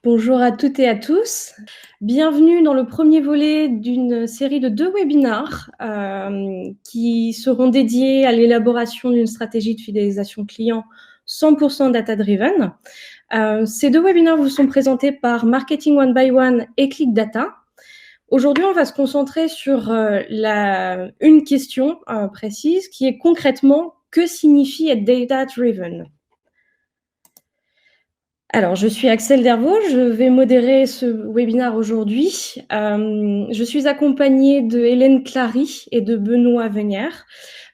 Bonjour à toutes et à tous. Bienvenue dans le premier volet d'une série de 2 webinars qui seront dédiés à l'élaboration d'une stratégie de fidélisation client 100% data-driven. Ces 2 webinars vous sont présentés par Marketing One by One et Click Data. Aujourd'hui, on va se concentrer sur une question précise qui est concrètement que signifie être data-driven ? Alors, je suis Axel Dervaux, je vais modérer ce webinaire aujourd'hui. Je suis accompagnée de Hélène Clary et de Benoît Venière.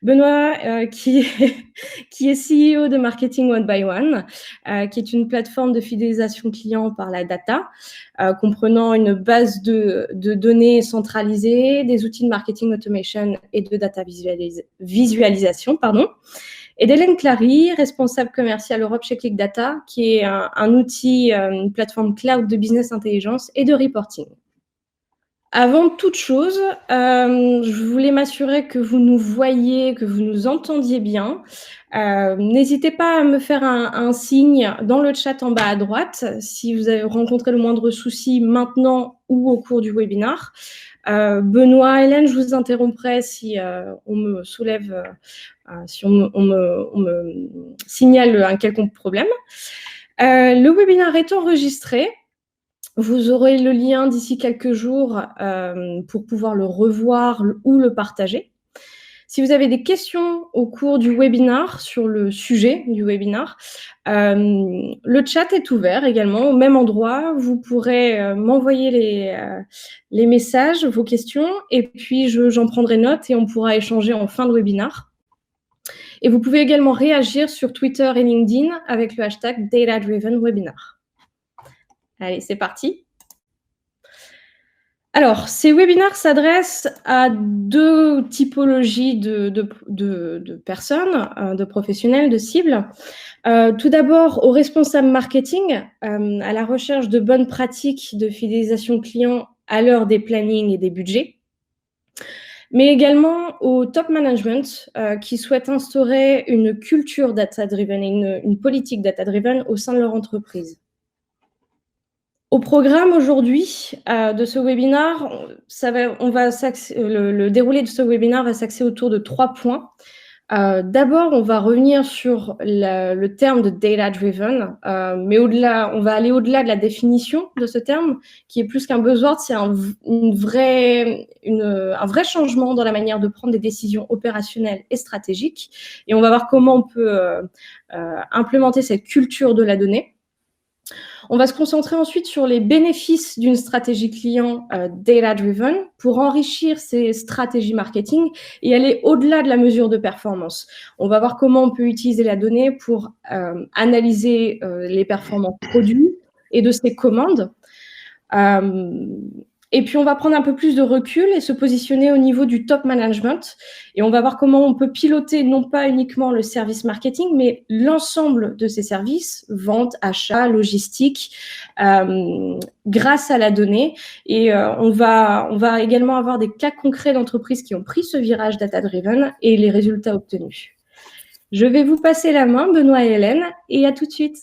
Benoît, qui est CEO de Marketing One by One, qui est une plateforme de fidélisation client par la data, comprenant une base de données centralisées, des outils de marketing automation et de data visualisation, pardon. Et d'Hélène Clary, responsable commerciale Europe chez Click Data, qui est un outil, une plateforme cloud de business intelligence et de reporting. Avant toute chose, je voulais m'assurer que vous nous voyiez, que vous nous entendiez bien. N'hésitez pas à me faire un signe dans le chat en bas à droite si vous avez rencontré le moindre souci maintenant ou au cours du webinaire. Benoît, Hélène, je vous interromprai si on me soulève, si on me signale un quelconque problème. Le webinaire est enregistré. Vous aurez le lien d'ici quelques jours pour pouvoir le revoir ou le partager. Si vous avez des questions au cours du webinaire sur le sujet du webinaire, le chat est ouvert également au même endroit. Vous pourrez m'envoyer les messages, vos questions, et puis j'en prendrai note et on pourra échanger en fin de webinaire. Et vous pouvez également réagir sur Twitter et LinkedIn avec le hashtag DataDrivenWebinar. Allez, c'est parti. Alors, ces webinaires s'adressent à 2 typologies de personnes, de professionnels, de cibles. Tout d'abord, aux responsables marketing, à la recherche de bonnes pratiques de fidélisation client à l'heure des plannings et des budgets. Mais également au top management qui souhaite instaurer une culture data-driven et une politique data-driven au sein de leur entreprise. Au programme aujourd'hui de ce webinaire, le déroulé de ce webinaire va s'axer autour de 3 points. D'abord, on va revenir sur le terme de data-driven, mais au-delà, on va aller au-delà de la définition de ce terme, qui est plus qu'un buzzword, c'est un vrai changement dans la manière de prendre des décisions opérationnelles et stratégiques. Et on va voir comment on peut implémenter cette culture de la donnée. On va se concentrer ensuite sur les bénéfices d'une stratégie client data-driven pour enrichir ces stratégies marketing et aller au-delà de la mesure de performance. On va voir comment on peut utiliser la donnée pour analyser les performances produits et de ces commandes. Et puis, on va prendre un peu plus de recul et se positionner au niveau du top management. Et on va voir comment on peut piloter non pas uniquement le service marketing, mais l'ensemble de ces services, vente, achat, logistique, grâce à la donnée. Et on va également avoir des cas concrets d'entreprises qui ont pris ce virage data-driven et les résultats obtenus. Je vais vous passer la main, Benoît et Hélène, et à tout de suite.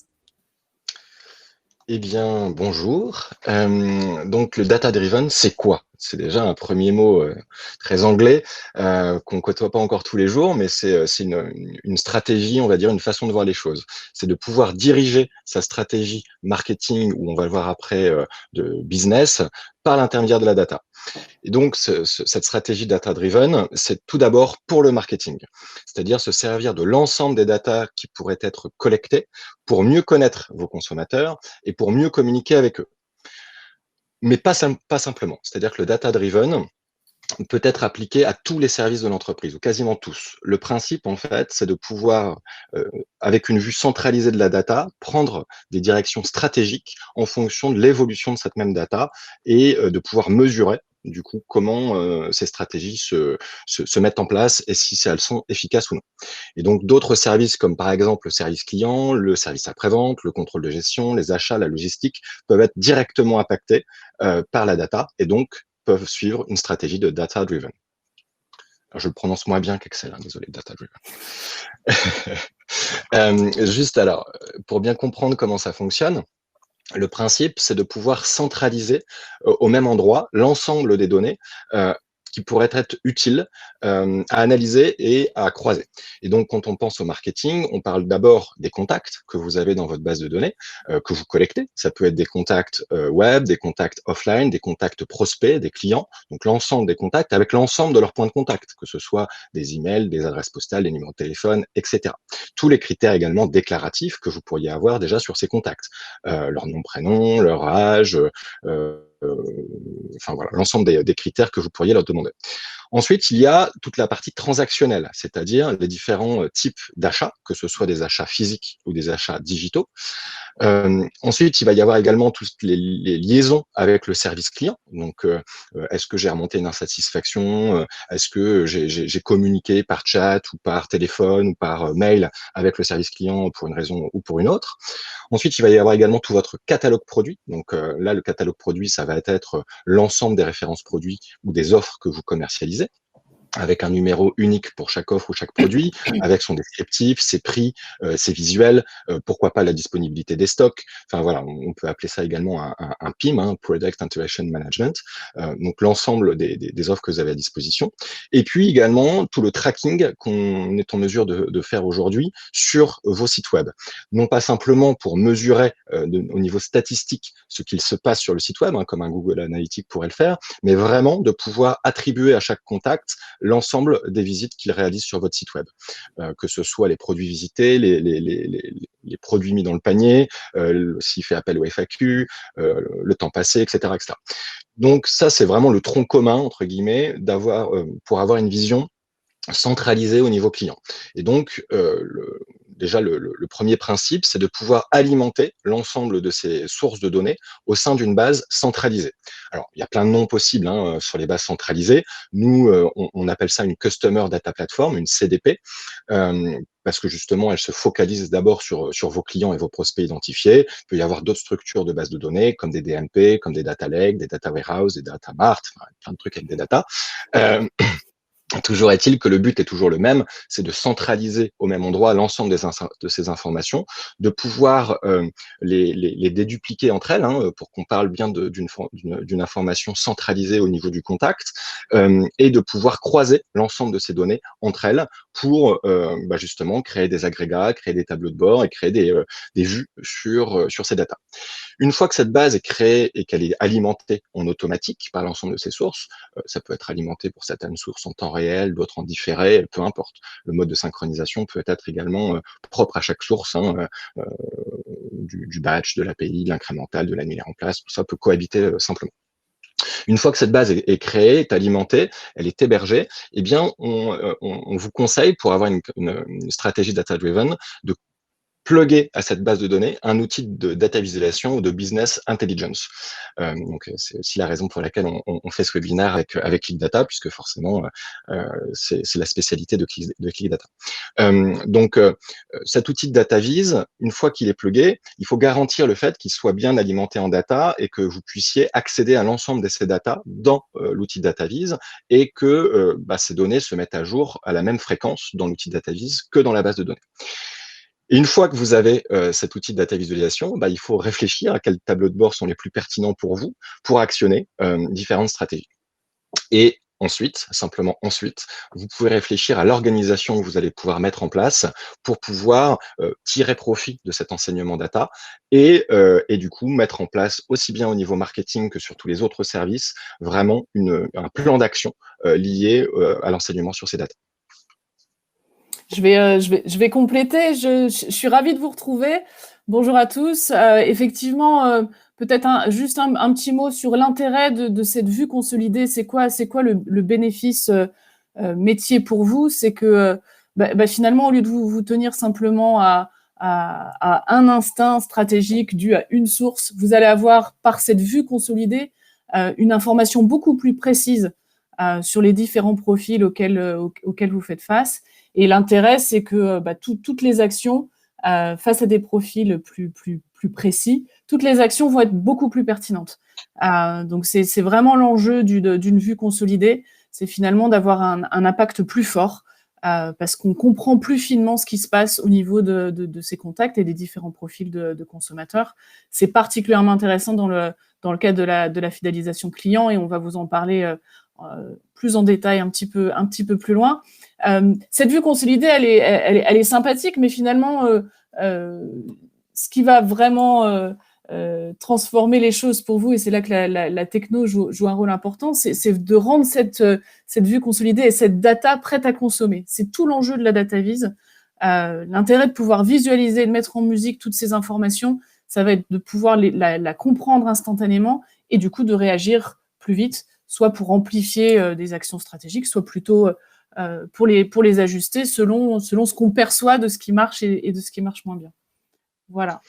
Eh bien, bonjour. Donc, le data-driven, c'est quoi? C'est déjà un premier mot très anglais qu'on ne côtoie pas encore tous les jours, mais c'est une stratégie, on va dire, une façon de voir les choses. C'est de pouvoir diriger sa stratégie marketing, ou on va le voir après, de business, par l'intermédiaire de la data. Et donc, cette stratégie data-driven, c'est tout d'abord pour le marketing, c'est-à-dire se servir de l'ensemble des data qui pourraient être collectées pour mieux connaître vos consommateurs et pour mieux communiquer avec eux. Mais pas simplement, c'est-à-dire que le data-driven peut être appliqué à tous les services de l'entreprise, ou quasiment tous. Le principe, en fait, c'est de pouvoir, avec une vue centralisée de la data, prendre des directions stratégiques en fonction de l'évolution de cette même data et de pouvoir mesurer du coup comment ces stratégies se mettent en place et si elles sont efficaces ou non. Et donc d'autres services comme par exemple le service client, le service après-vente, le contrôle de gestion, les achats, la logistique peuvent être directement impactés par la data et donc peuvent suivre une stratégie de data-driven. Je le prononce moins bien qu'Excel, hein, désolé, data-driven. Juste alors, pour bien comprendre comment ça fonctionne, Le principe, c'est de pouvoir centraliser au même endroit l'ensemble des données qui pourraient être utiles à analyser et à croiser. Et donc, quand on pense au marketing, on parle d'abord des contacts que vous avez dans votre base de données, que vous collectez. Ça peut être des contacts web, des contacts offline, des contacts prospects, des clients. Donc, l'ensemble des contacts avec l'ensemble de leurs points de contact, que ce soit des emails, des adresses postales, des numéros de téléphone, etc. Tous les critères également déclaratifs que vous pourriez avoir déjà sur ces contacts. Leur nom, prénom, leur âge, enfin voilà, l'ensemble des critères que vous pourriez leur demander. Ensuite, il y a toute la partie transactionnelle, c'est-à-dire les différents types d'achats, que ce soit des achats physiques ou des achats digitaux. Ensuite, il va y avoir également toutes les liaisons avec le service client. Donc, est-ce que j'ai remonté une insatisfaction? Est-ce que j'ai communiqué par chat ou par téléphone ou par mail avec le service client pour une raison ou pour une autre? Ensuite, il va y avoir également tout votre catalogue produit. Donc là, le catalogue produit, ça va être l'ensemble des références produits ou des offres que vous commercialisez, avec un numéro unique pour chaque offre ou chaque produit, avec son descriptif, ses prix, ses visuels, pourquoi pas la disponibilité des stocks. Enfin voilà, on peut appeler ça également un PIM, hein, Product Interaction Management, donc l'ensemble des offres que vous avez à disposition. Et puis également tout le tracking qu'on est en mesure de faire aujourd'hui sur vos sites web. Non pas simplement pour mesurer au niveau statistique ce qu'il se passe sur le site web, hein, comme un Google Analytics pourrait le faire, mais vraiment de pouvoir attribuer à chaque contact l'ensemble des visites qu'il réalise sur votre site web, que ce soit les produits visités, les produits mis dans le panier, s'il fait appel au FAQ, le temps passé, etc., etc. Donc ça, c'est vraiment le tronc commun, entre guillemets, pour avoir une vision centralisée au niveau client. Et donc, déjà, le premier principe, c'est de pouvoir alimenter l'ensemble de ces sources de données au sein d'une base centralisée. Alors, il y a plein de noms possibles hein, sur les bases centralisées. Nous, on appelle ça une Customer Data Platform, une CDP, parce que justement, elle se focalise d'abord sur vos clients et vos prospects identifiés. Il peut y avoir d'autres structures de bases de données, comme des DMP, comme des data lakes, des data warehouse, des data mart, enfin, plein de trucs avec des data. Toujours est-il que le but est toujours le même, c'est de centraliser au même endroit l'ensemble de ces informations, de pouvoir les dédupliquer entre elles, hein, pour qu'on parle bien d'une information centralisée au niveau du contact, et de pouvoir croiser l'ensemble de ces données entre elles pour justement créer des agrégats, créer des tableaux de bord et créer des vues sur ces datas. Une fois que cette base est créée et qu'elle est alimentée en automatique par l'ensemble de ces sources, ça peut être alimenté pour certaines sources en temps réel, d'autres en différé, peu importe. Le mode de synchronisation peut être également propre à chaque source, hein, du batch, de l'API, de l'incrémental, de l'annulaire en place, tout ça peut cohabiter simplement. Une fois que cette base est créée, est alimentée, elle est hébergée, eh bien, on vous conseille, pour avoir une stratégie data-driven, de plugger à cette base de données un outil de data visualisation ou de business intelligence. Donc, c'est aussi la raison pour laquelle on fait ce webinaire avec ClickData, puisque forcément, c'est la spécialité de ClickData. Donc, cet outil de data vise, une fois qu'il est plugué, il faut garantir le fait qu'il soit bien alimenté en data et que vous puissiez accéder à l'ensemble de ces data dans l'outil de data vise et que ces données se mettent à jour à la même fréquence dans l'outil de data vise que dans la base de données. Et une fois que vous avez cet outil de data visualisation, il faut réfléchir à quels tableaux de bord sont les plus pertinents pour vous pour actionner différentes stratégies. Et ensuite, simplement ensuite, vous pouvez réfléchir à l'organisation que vous allez pouvoir mettre en place pour pouvoir tirer profit de cet enseignement data et du coup mettre en place aussi bien au niveau marketing que sur tous les autres services vraiment un plan d'action lié à l'enseignement sur ces data. Je vais compléter. Je suis ravie de vous retrouver. Bonjour à tous. Effectivement, peut-être juste un petit mot sur l'intérêt de cette vue consolidée. C'est quoi le bénéfice métier pour vous? C'est que finalement, au lieu de vous tenir simplement à un instinct stratégique dû à une source, vous allez avoir, par cette vue consolidée, une information beaucoup plus précise sur les différents profils auxquels vous faites face. Et l'intérêt, c'est que toutes les actions, face à des profils plus précis, toutes les actions vont être beaucoup plus pertinentes. Donc, c'est vraiment l'enjeu d'une vue consolidée, c'est finalement d'avoir un impact plus fort parce qu'on comprend plus finement ce qui se passe au niveau de ces contacts et des différents profils de consommateurs. C'est particulièrement intéressant dans le cadre de la fidélisation client, et on va vous en parler plus en détail un petit peu plus loin. Cette vue consolidée, elle est sympathique, mais finalement, ce qui va vraiment transformer les choses pour vous, et c'est là que la techno joue un rôle important, c'est de rendre cette vue consolidée et cette data prête à consommer. C'est tout l'enjeu de la data vise. L'intérêt de pouvoir visualiser, de mettre en musique toutes ces informations, ça va être de pouvoir la comprendre instantanément et du coup de réagir plus vite, soit pour amplifier des actions stratégiques, soit plutôt pour les ajuster selon ce qu'on perçoit de ce qui marche et de ce qui marche moins bien. Voilà.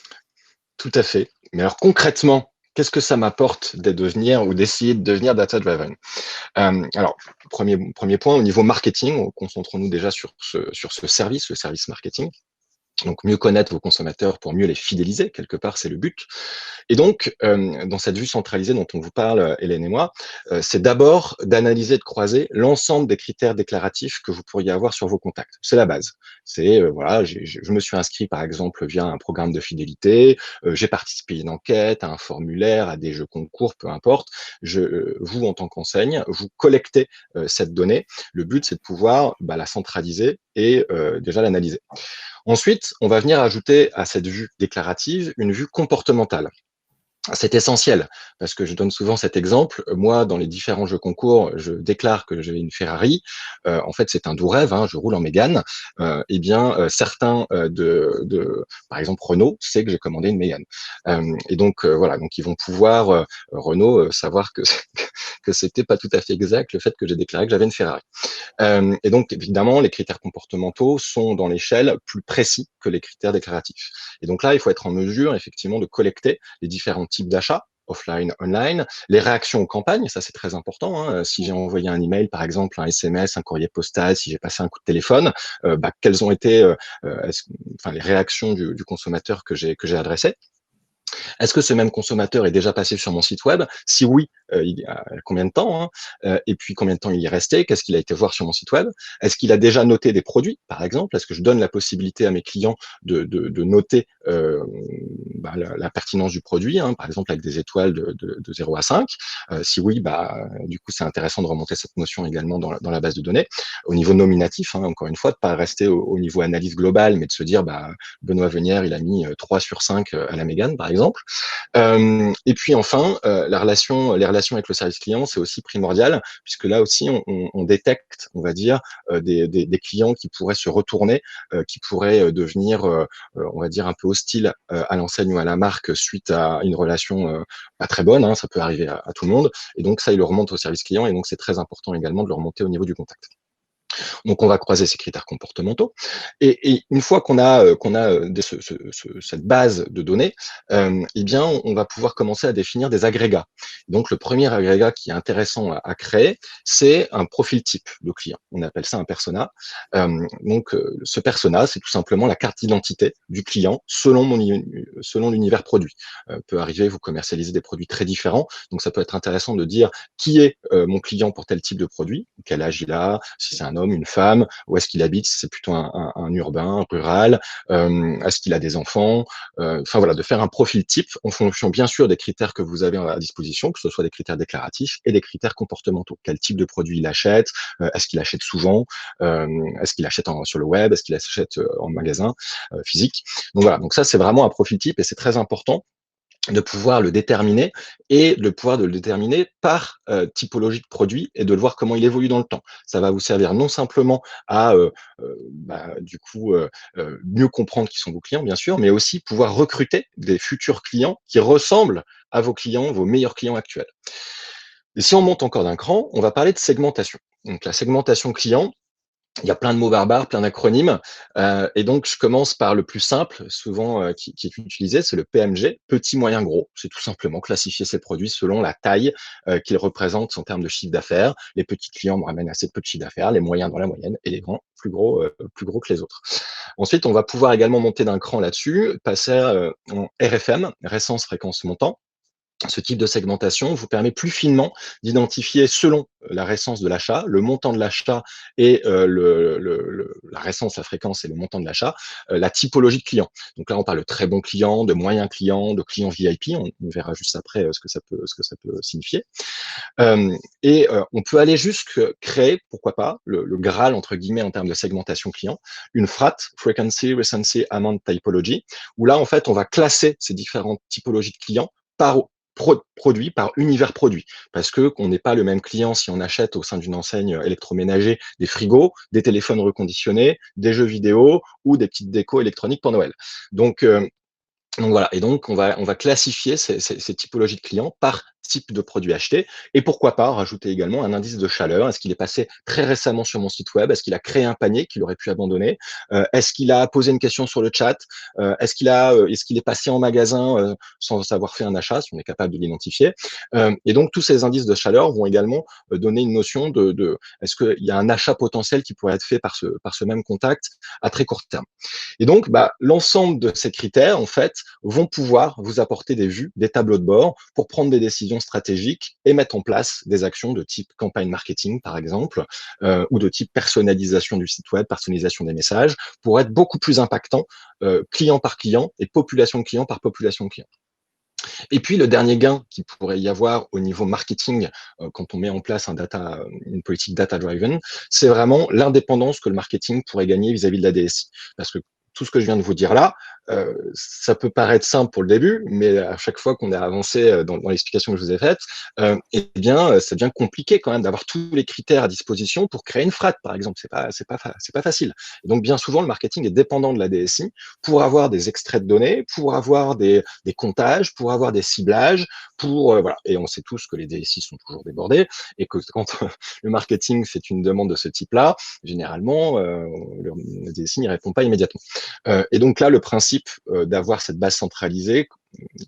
Tout à fait. Mais alors concrètement, qu'est-ce que ça m'apporte de devenir ou d'essayer de devenir data-driven? Alors, premier point, au niveau marketing, concentrons-nous déjà sur ce service, le service marketing. Donc, mieux connaître vos consommateurs pour mieux les fidéliser, quelque part, c'est le but. Et donc, dans cette vue centralisée dont on vous parle, Hélène et moi, c'est d'abord d'analyser, de croiser l'ensemble des critères déclaratifs que vous pourriez avoir sur vos contacts. C'est la base. C'est, voilà, je me suis inscrit, par exemple, via un programme de fidélité, j'ai participé à une enquête, à un formulaire, à des jeux concours, peu importe. Vous, en tant qu'enseigne, vous collectez cette donnée. Le but, c'est de pouvoir la centraliser et déjà l'analyser. Ensuite, on va venir ajouter à cette vue déclarative une vue comportementale. C'est essentiel parce que je donne souvent cet exemple. Moi, dans les différents jeux concours, je déclare que j'ai une Ferrari. En fait, c'est un doux rêve. Hein, je roule en Mégane. Certains par exemple, Renault sait que j'ai commandé une Mégane. Et donc voilà, donc ils vont pouvoir Renault savoir que c'était pas tout à fait exact le fait que j'ai déclaré que j'avais une Ferrari. Et donc, évidemment, les critères comportementaux sont dans l'échelle plus précis que les critères déclaratifs. Et donc là, il faut être en mesure, effectivement, de collecter les différents types d'achats, offline, online, les réactions aux campagnes, ça c'est très important. Hein. Si j'ai envoyé un email, par exemple, un SMS, un courrier postal, si j'ai passé un coup de téléphone, quelles ont été les réactions du consommateur que j'ai adressé. Est-ce que ce même consommateur est déjà passé sur mon site web? Si oui, il y a combien de temps, hein? Et puis combien de temps il y est resté? Qu'est-ce qu'il a été voir sur mon site web? Est-ce qu'il a déjà noté des produits, par exemple? Est-ce que je donne la possibilité à mes clients de noter la pertinence du produit, hein, par exemple avec des étoiles de 0 à 5? Si oui, du coup, c'est intéressant de remonter cette notion également dans la base de données. Au niveau nominatif, hein, encore une fois, de pas rester au niveau analyse globale, mais de se dire, Benoît Venière, il a mis 3 sur 5 à la Mégane, par exemple. Et puis enfin, les relations avec le service client, c'est aussi primordial, puisque là aussi, on détecte, on va dire, des clients qui pourraient se retourner, qui pourraient devenir, on va dire, un peu hostiles à l'enseigne ou à la marque suite à une relation pas très bonne, hein, ça peut arriver à tout le monde. Et donc ça, il le remonte au service client, et donc c'est très important également de le remonter au niveau du contact. Donc, on va croiser ces critères comportementaux. Et une fois qu'on a cette base de données, on va pouvoir commencer à définir des agrégats. Donc, le premier agrégat qui est intéressant à créer, c'est un profil type de client. On appelle ça un persona. Ce persona, c'est tout simplement la carte d'identité du client selon l'univers produit. Peut arriver, vous commercialisez des produits très différents, donc ça peut être intéressant de dire qui est mon client pour tel type de produit, quel âge il a, si c'est un homme, une femme, où est-ce qu'il habite, si c'est plutôt un urbain, un rural, est-ce qu'il a des enfants, de faire un profil type en fonction bien sûr des critères que vous avez à disposition, que ce soit des critères déclaratifs et des critères comportementaux. Quel type de produit il achète, est-ce qu'il achète souvent, est-ce qu'il achète sur le web, est-ce qu'il achète en magasin physique. Donc voilà, donc ça c'est vraiment un profil type et c'est très important de pouvoir le déterminer et de pouvoir le déterminer par typologie de produit et de le voir comment il évolue dans le temps. Ça va vous servir non simplement à mieux comprendre qui sont vos clients, bien sûr, mais aussi pouvoir recruter des futurs clients qui ressemblent à vos clients, vos meilleurs clients actuels. Et si on monte encore d'un cran, on va parler de segmentation. Donc la segmentation client, il y a plein de mots barbares, plein d'acronymes, et donc je commence par le plus simple, souvent qui est utilisé, c'est le PMG, petit, moyen, gros. C'est tout simplement classifier ces produits selon la taille qu'ils représentent en termes de chiffre d'affaires. Les petits clients me ramènent assez peu de chiffre d'affaires, les moyens dans la moyenne, et les grands plus gros que les autres. Ensuite, on va pouvoir également monter d'un cran là-dessus, passer en RFM, récence, fréquence, montant. Ce type de segmentation vous permet plus finement d'identifier selon la récence de l'achat, le montant de l'achat et la récence, la fréquence et le montant de l'achat, la typologie de clients. Donc là, on parle de très bons clients, de moyens clients, de clients VIP. On verra juste après ce que ça peut signifier. On peut aller jusque créer, pourquoi pas, le Graal, entre guillemets, en termes de segmentation client, une FRAT, Frequency, Recency, Amount, Typology, où là, en fait, on va classer ces différentes typologies de clients par produit, par univers produit, parce que qu'on n'est pas le même client si on achète au sein d'une enseigne électroménager des frigos, des téléphones reconditionnés, des jeux vidéo ou des petites décos électroniques pour Noël. Donc voilà, et donc on va classifier ces typologies de clients par type de produit acheté, et pourquoi pas rajouter également un indice de chaleur. Est-ce qu'il est passé très récemment sur mon site web? Est-ce qu'il a créé un panier qu'il aurait pu abandonner? Est-ce qu'il a posé une question sur le chat? Est-ce qu'il est passé en magasin sans avoir fait un achat, si on est capable de l'identifier? Et donc tous ces indices de chaleur vont également donner une notion de est-ce qu'il y a un achat potentiel qui pourrait être fait par ce même contact à très court terme. Et donc, l'ensemble de ces critères, en fait, vont pouvoir vous apporter des vues, des tableaux de bord pour prendre des décisions stratégiques et mettre en place des actions de type campagne marketing, par exemple, ou de type personnalisation du site web, personnalisation des messages, pour être beaucoup plus impactant client par client et population de clients par population de clients. Et puis, le dernier gain qu'il pourrait y avoir au niveau marketing quand on met en place une politique data-driven, c'est vraiment l'indépendance que le marketing pourrait gagner vis-à-vis de la DSI. Parce que tout ce que je viens de vous dire là, ça peut paraître simple pour le début, mais à chaque fois qu'on a avancé dans l'explication que je vous ai faite, ça devient compliqué quand même d'avoir tous les critères à disposition pour créer une FRAT, par exemple. C'est pas facile. Et donc, bien souvent, le marketing est dépendant de la DSI pour avoir des extraits de données, pour avoir des comptages, pour avoir des ciblages, voilà. Et on sait tous que les DSI sont toujours débordés et que quand le marketing fait une demande de ce type-là, généralement, le DSI n'y répond pas immédiatement. Et donc là, le principe d'avoir cette base centralisée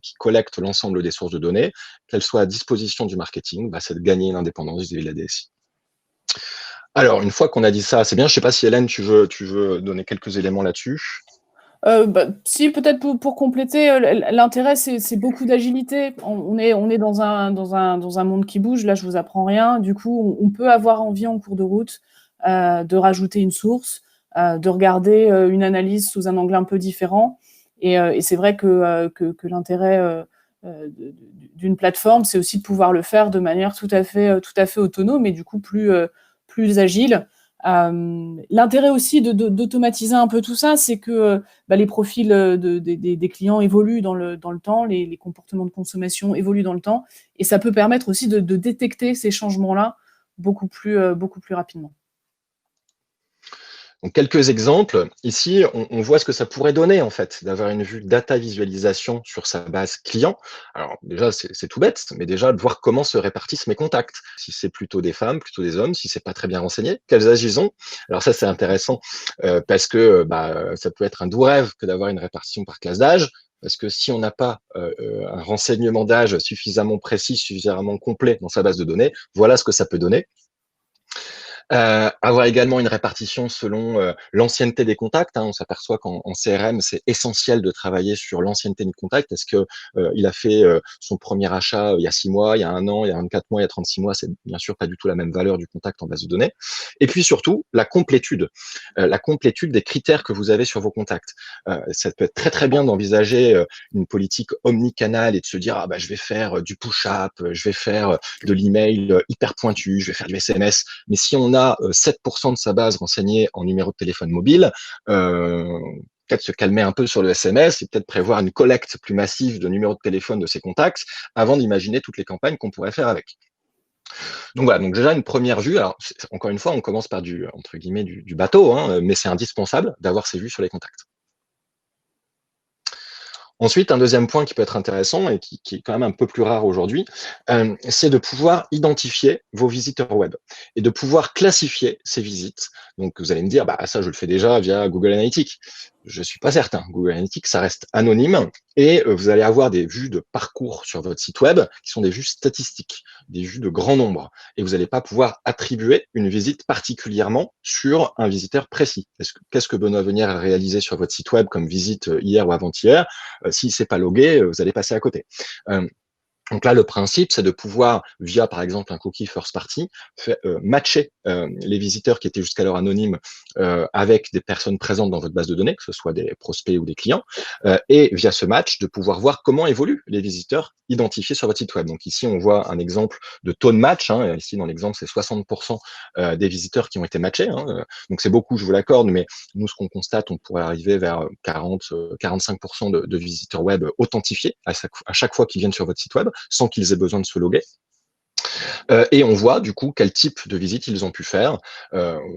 qui collecte l'ensemble des sources de données, qu'elle soit à disposition du marketing, c'est de gagner l'indépendance vis-à-vis de la DSI. Alors, une fois qu'on a dit ça, c'est bien. Je ne sais pas si Hélène, tu veux donner quelques éléments là-dessus. Si, peut-être pour compléter, l'intérêt, c'est beaucoup d'agilité. On est dans un monde qui bouge. Là, je vous apprends rien. Du coup, on peut avoir envie en cours de route de rajouter une source, de regarder une analyse sous un angle un peu différent. Et c'est vrai que l'intérêt d'une plateforme, c'est aussi de pouvoir le faire de manière tout à fait autonome et du coup plus agile. L'intérêt aussi d'automatiser un peu tout ça, c'est que les profils des clients évoluent dans le temps, les comportements de consommation évoluent dans le temps, et ça peut permettre aussi de détecter ces changements-là beaucoup plus rapidement. Donc, quelques exemples. Ici, on voit ce que ça pourrait donner, en fait, d'avoir une vue data visualisation sur sa base client. Alors, déjà, c'est tout bête, mais déjà, de voir comment se répartissent mes contacts. Si c'est plutôt des femmes, plutôt des hommes, si c'est pas très bien renseigné, quels âges ils ont. Alors ça, c'est intéressant parce que ça peut être un doux rêve que d'avoir une répartition par classe d'âge. Parce que si on n'a pas un renseignement d'âge suffisamment précis, suffisamment complet dans sa base de données, voilà ce que ça peut donner. Avoir également une répartition selon l'ancienneté des contacts. On s'aperçoit qu'en CRM, c'est essentiel de travailler sur l'ancienneté du contact. Est-ce que il a fait son premier achat il y a 6 mois, il y a 1 an, il y a 24 mois, il y a 36 mois? C'est bien sûr pas du tout la même valeur du contact en base de données. Et puis surtout, la complétude des critères que vous avez sur vos contacts. Ça peut être très très bien d'envisager une politique omnicanal et de se dire je vais faire du push-up, je vais faire de l'email hyper pointu, je vais faire du SMS. Mais si on a 7% de sa base renseignée en numéro de téléphone mobile, peut-être se calmer un peu sur le SMS et peut-être prévoir une collecte plus massive de numéros de téléphone de ses contacts avant d'imaginer toutes les campagnes qu'on pourrait faire avec. Donc voilà, donc déjà une première vue. Alors encore une fois, on commence par entre guillemets du bateau, mais c'est indispensable d'avoir ces vues sur les contacts. Ensuite, un deuxième point qui peut être intéressant et qui est quand même un peu plus rare aujourd'hui, c'est de pouvoir identifier vos visiteurs web et de pouvoir classifier ces visites. Donc, vous allez me dire, ça, je le fais déjà via Google Analytics. Je suis pas certain. Google Analytics, ça reste anonyme et vous allez avoir des vues de parcours sur votre site web qui sont des vues statistiques, des vues de grand nombre. Et vous n'allez pas pouvoir attribuer une visite particulièrement sur un visiteur précis. Qu'est-ce que Benoît Venière a réalisé sur votre site web comme visite hier ou avant-hier? Si c'est pas logué, vous allez passer à côté. Donc là, le principe, c'est de pouvoir, via par exemple un cookie first party, matcher les visiteurs qui étaient jusqu'alors anonymes avec des personnes présentes dans votre base de données, que ce soit des prospects ou des clients, et via ce match, de pouvoir voir comment évoluent les visiteurs identifiés sur votre site web. Donc ici, on voit un exemple de taux de match. Ici, dans l'exemple, c'est 60% des visiteurs qui ont été matchés. Donc c'est beaucoup, je vous l'accorde, mais nous, ce qu'on constate, on pourrait arriver vers 45% de visiteurs web authentifiés à chaque fois qu'ils viennent sur votre site web, sans qu'ils aient besoin de se loguer. Et on voit du coup quel type de visite ils ont pu faire,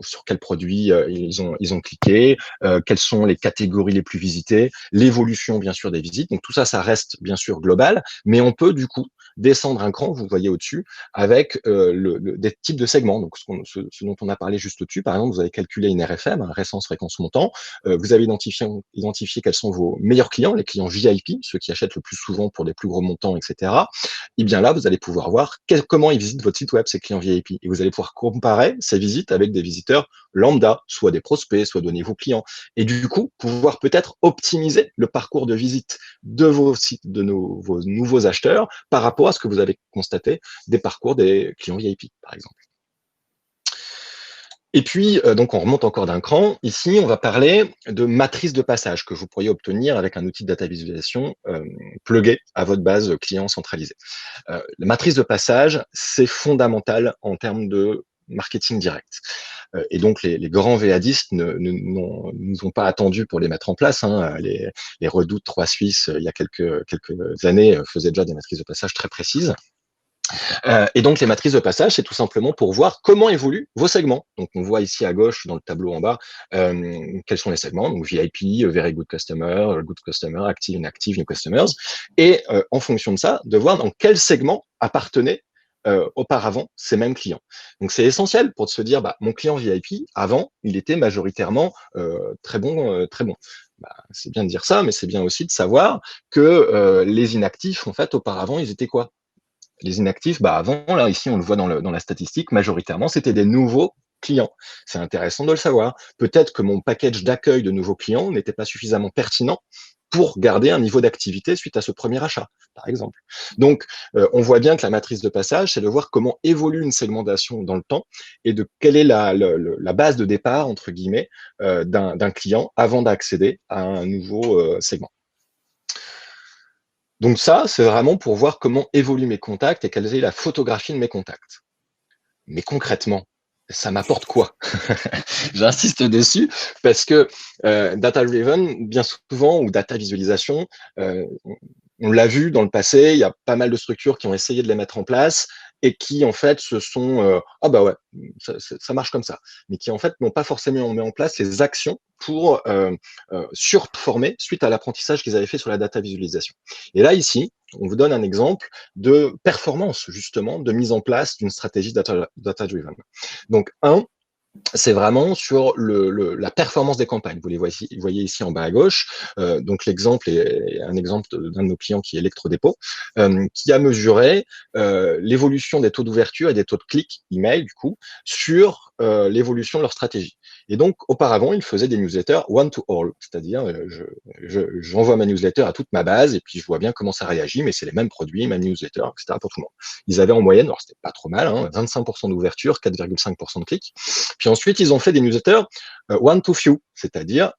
sur quels produits ils ont cliqué, quelles sont les catégories les plus visitées, l'évolution bien sûr des visites. Donc tout ça, ça reste bien sûr global, mais on peut du coup descendre un cran, vous voyez au-dessus, avec des types de segments. Donc ce dont on a parlé juste au-dessus, par exemple, vous avez calculé une RFM, récence fréquence montant, vous avez identifié quels sont vos meilleurs clients, les clients VIP, ceux qui achètent le plus souvent pour des plus gros montants, etc. Et bien là, vous allez pouvoir voir comment ils visitent votre site web, ces clients VIP. Et vous allez pouvoir comparer ces visites avec des visiteurs lambda, soit des prospects, soit de nouveaux clients. Et du coup, pouvoir peut-être optimiser le parcours de visite de vos sites, vos nouveaux acheteurs par rapport à ce que vous avez constaté des parcours des clients VIP, par exemple. Et puis, donc, on remonte encore d'un cran. Ici, on va parler de matrice de passage que vous pourriez obtenir avec un outil de data visualisation plugué à votre base client centralisée. La matrice de passage, c'est fondamental en termes de marketing direct. Et donc, les grands VADistes ne nous ont pas attendu pour les mettre en place. Les Redoutes 3 Suisses, il y a quelques années, faisaient déjà des matrices de passage très précises. Et donc, les matrices de passage, c'est tout simplement pour voir comment évoluent vos segments. Donc, on voit ici à gauche, dans le tableau en bas, quels sont les segments. Donc, VIP, Very Good Customer, Good Customer, Active, Inactive, New Customers. Et en fonction de ça, de voir dans quel segment appartenaient auparavant ces mêmes clients. Donc, c'est essentiel pour se dire, mon client VIP, avant, il était majoritairement très bon. C'est bien de dire ça, mais c'est bien aussi de savoir que les inactifs, en fait, auparavant, ils étaient quoi? Les inactifs, avant, là, ici, on le voit dans la statistique, majoritairement, c'était des nouveaux clients. C'est intéressant de le savoir. Peut-être que mon package d'accueil de nouveaux clients n'était pas suffisamment pertinent pour garder un niveau d'activité suite à ce premier achat, par exemple. Donc, on voit bien que la matrice de passage, c'est de voir comment évolue une segmentation dans le temps et de quelle est la base de départ, entre guillemets, d'un client avant d'accéder à un nouveau segment. Donc ça, c'est vraiment pour voir comment évoluent mes contacts et quelle est la photographie de mes contacts. Mais concrètement, ça m'apporte quoi? J'insiste dessus parce que data-driven, bien souvent, ou data visualisation, on l'a vu dans le passé, il y a pas mal de structures qui ont essayé de les mettre en place et qui, en fait, se sont ça marche comme ça, mais qui, en fait, n'ont pas forcément mis en place les actions pour surperformer suite à l'apprentissage qu'ils avaient fait sur la data visualisation. Et là, ici, on vous donne un exemple de performance, justement, de mise en place d'une stratégie data-driven. Donc, c'est vraiment sur la performance des campagnes. Vous les voyez ici en bas à gauche. Donc l'exemple est un exemple d'un de nos clients qui est Electrodépôt, qui a mesuré l'évolution des taux d'ouverture et des taux de clics email du coup sur l'évolution de leur stratégie. Et donc auparavant, ils faisaient des newsletters one to all, c'est-à-dire j'envoie ma newsletter à toute ma base et puis je vois bien comment ça réagit, mais c'est les mêmes produits, ma newsletter, etc. pour tout le monde. Ils avaient en moyenne, alors c'était pas trop mal, 25% d'ouverture, 4,5% de clics. Puis ensuite, ils ont fait des newsletters one to few, c'est-à-dire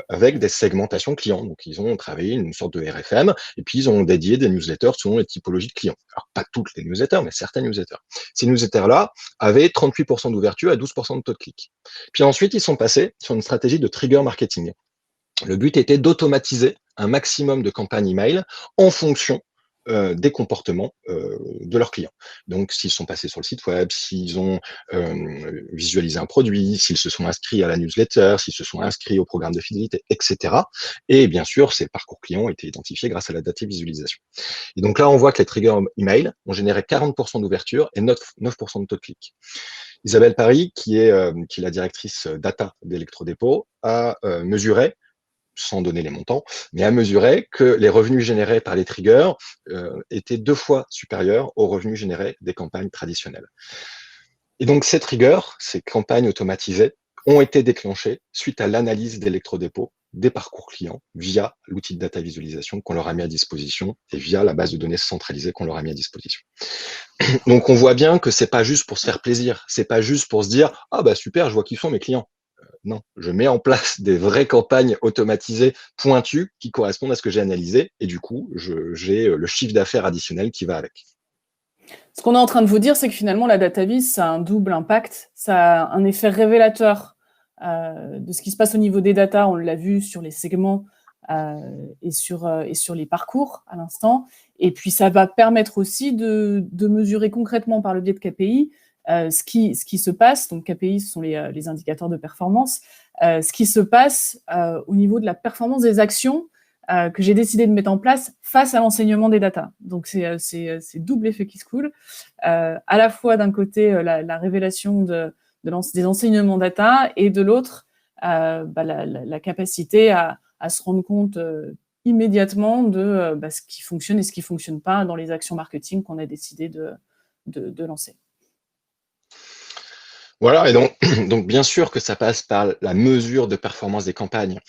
avec des segmentations clients. Donc, ils ont travaillé une sorte de RFM et puis ils ont dédié des newsletters selon les typologies de clients. Alors, pas toutes les newsletters, mais certains newsletters. Ces newsletters-là avaient 38% d'ouverture et 12% de taux de clic. Puis ensuite, ils sont passés sur une stratégie de trigger marketing. Le but était d'automatiser un maximum de campagnes email en fonction des comportements de leurs clients. Donc, s'ils sont passés sur le site web, s'ils ont visualisé un produit, s'ils se sont inscrits à la newsletter, s'ils se sont inscrits au programme de fidélité, etc. Et bien sûr, ces parcours clients ont été identifiés grâce à la data visualisation. Et donc là, on voit que les triggers email ont généré 40% d'ouverture et 9% de taux de clic. Isabelle Paris, qui est la directrice data d'Electrodépôt, a mesuré, sans donner les montants, mais à mesurer que les revenus générés par les triggers étaient 2 fois supérieurs aux revenus générés des campagnes traditionnelles. Et donc, ces triggers, ces campagnes automatisées, ont été déclenchées suite à l'analyse d'Electrodépôt des parcours clients via l'outil de data visualisation qu'on leur a mis à disposition et via la base de données centralisée qu'on leur a mis à disposition. Donc, on voit bien que c'est pas juste pour se faire plaisir, c'est pas juste pour se dire « Ah bah super, je vois qui sont mes clients ». Non, je mets en place des vraies campagnes automatisées pointues qui correspondent à ce que j'ai analysé et du coup, j'ai le chiffre d'affaires additionnel qui va avec. Ce qu'on est en train de vous dire, c'est que finalement, la data vis, ça a un double impact. Ça a un effet révélateur de ce qui se passe au niveau des data. On l'a vu sur les segments et sur les parcours à l'instant. Et puis, ça va permettre aussi de mesurer concrètement par le biais de KPI ce qui se passe. Donc, KPI, ce sont les indicateurs de performance. Ce qui se passe au niveau de la performance des actions que j'ai décidé de mettre en place face à l'enseignement des data. Donc, c'est double effet qui se coule. À la fois, d'un côté, la révélation des enseignements data et de l'autre, la capacité à se rendre compte immédiatement de ce qui fonctionne et ce qui ne fonctionne pas dans les actions marketing qu'on a décidé de lancer. Voilà, et donc bien sûr que ça passe par la mesure de performance des campagnes.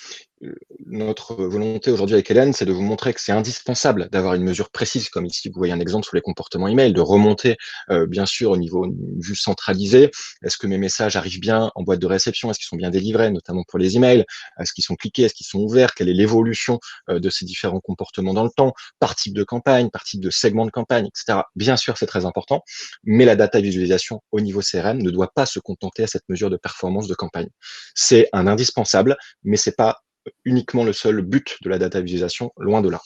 Notre volonté aujourd'hui avec Hélène, c'est de vous montrer que c'est indispensable d'avoir une mesure précise, comme ici vous voyez un exemple sur les comportements email, de remonter bien sûr au niveau d'une vue centralisée. Est-ce que mes messages arrivent bien en boîte de réception? Est-ce qu'ils sont bien délivrés, notamment pour les emails? Est-ce qu'ils sont cliqués? Est-ce qu'ils sont ouverts? Quelle est l'évolution de ces différents comportements dans le temps, par type de campagne, par type de segment de campagne, etc. Bien sûr, c'est très important, mais la data visualisation au niveau CRM ne doit pas se contenter à cette mesure de performance de campagne. C'est un indispensable, mais c'est pas uniquement le seul but de la data visualisation, loin de là.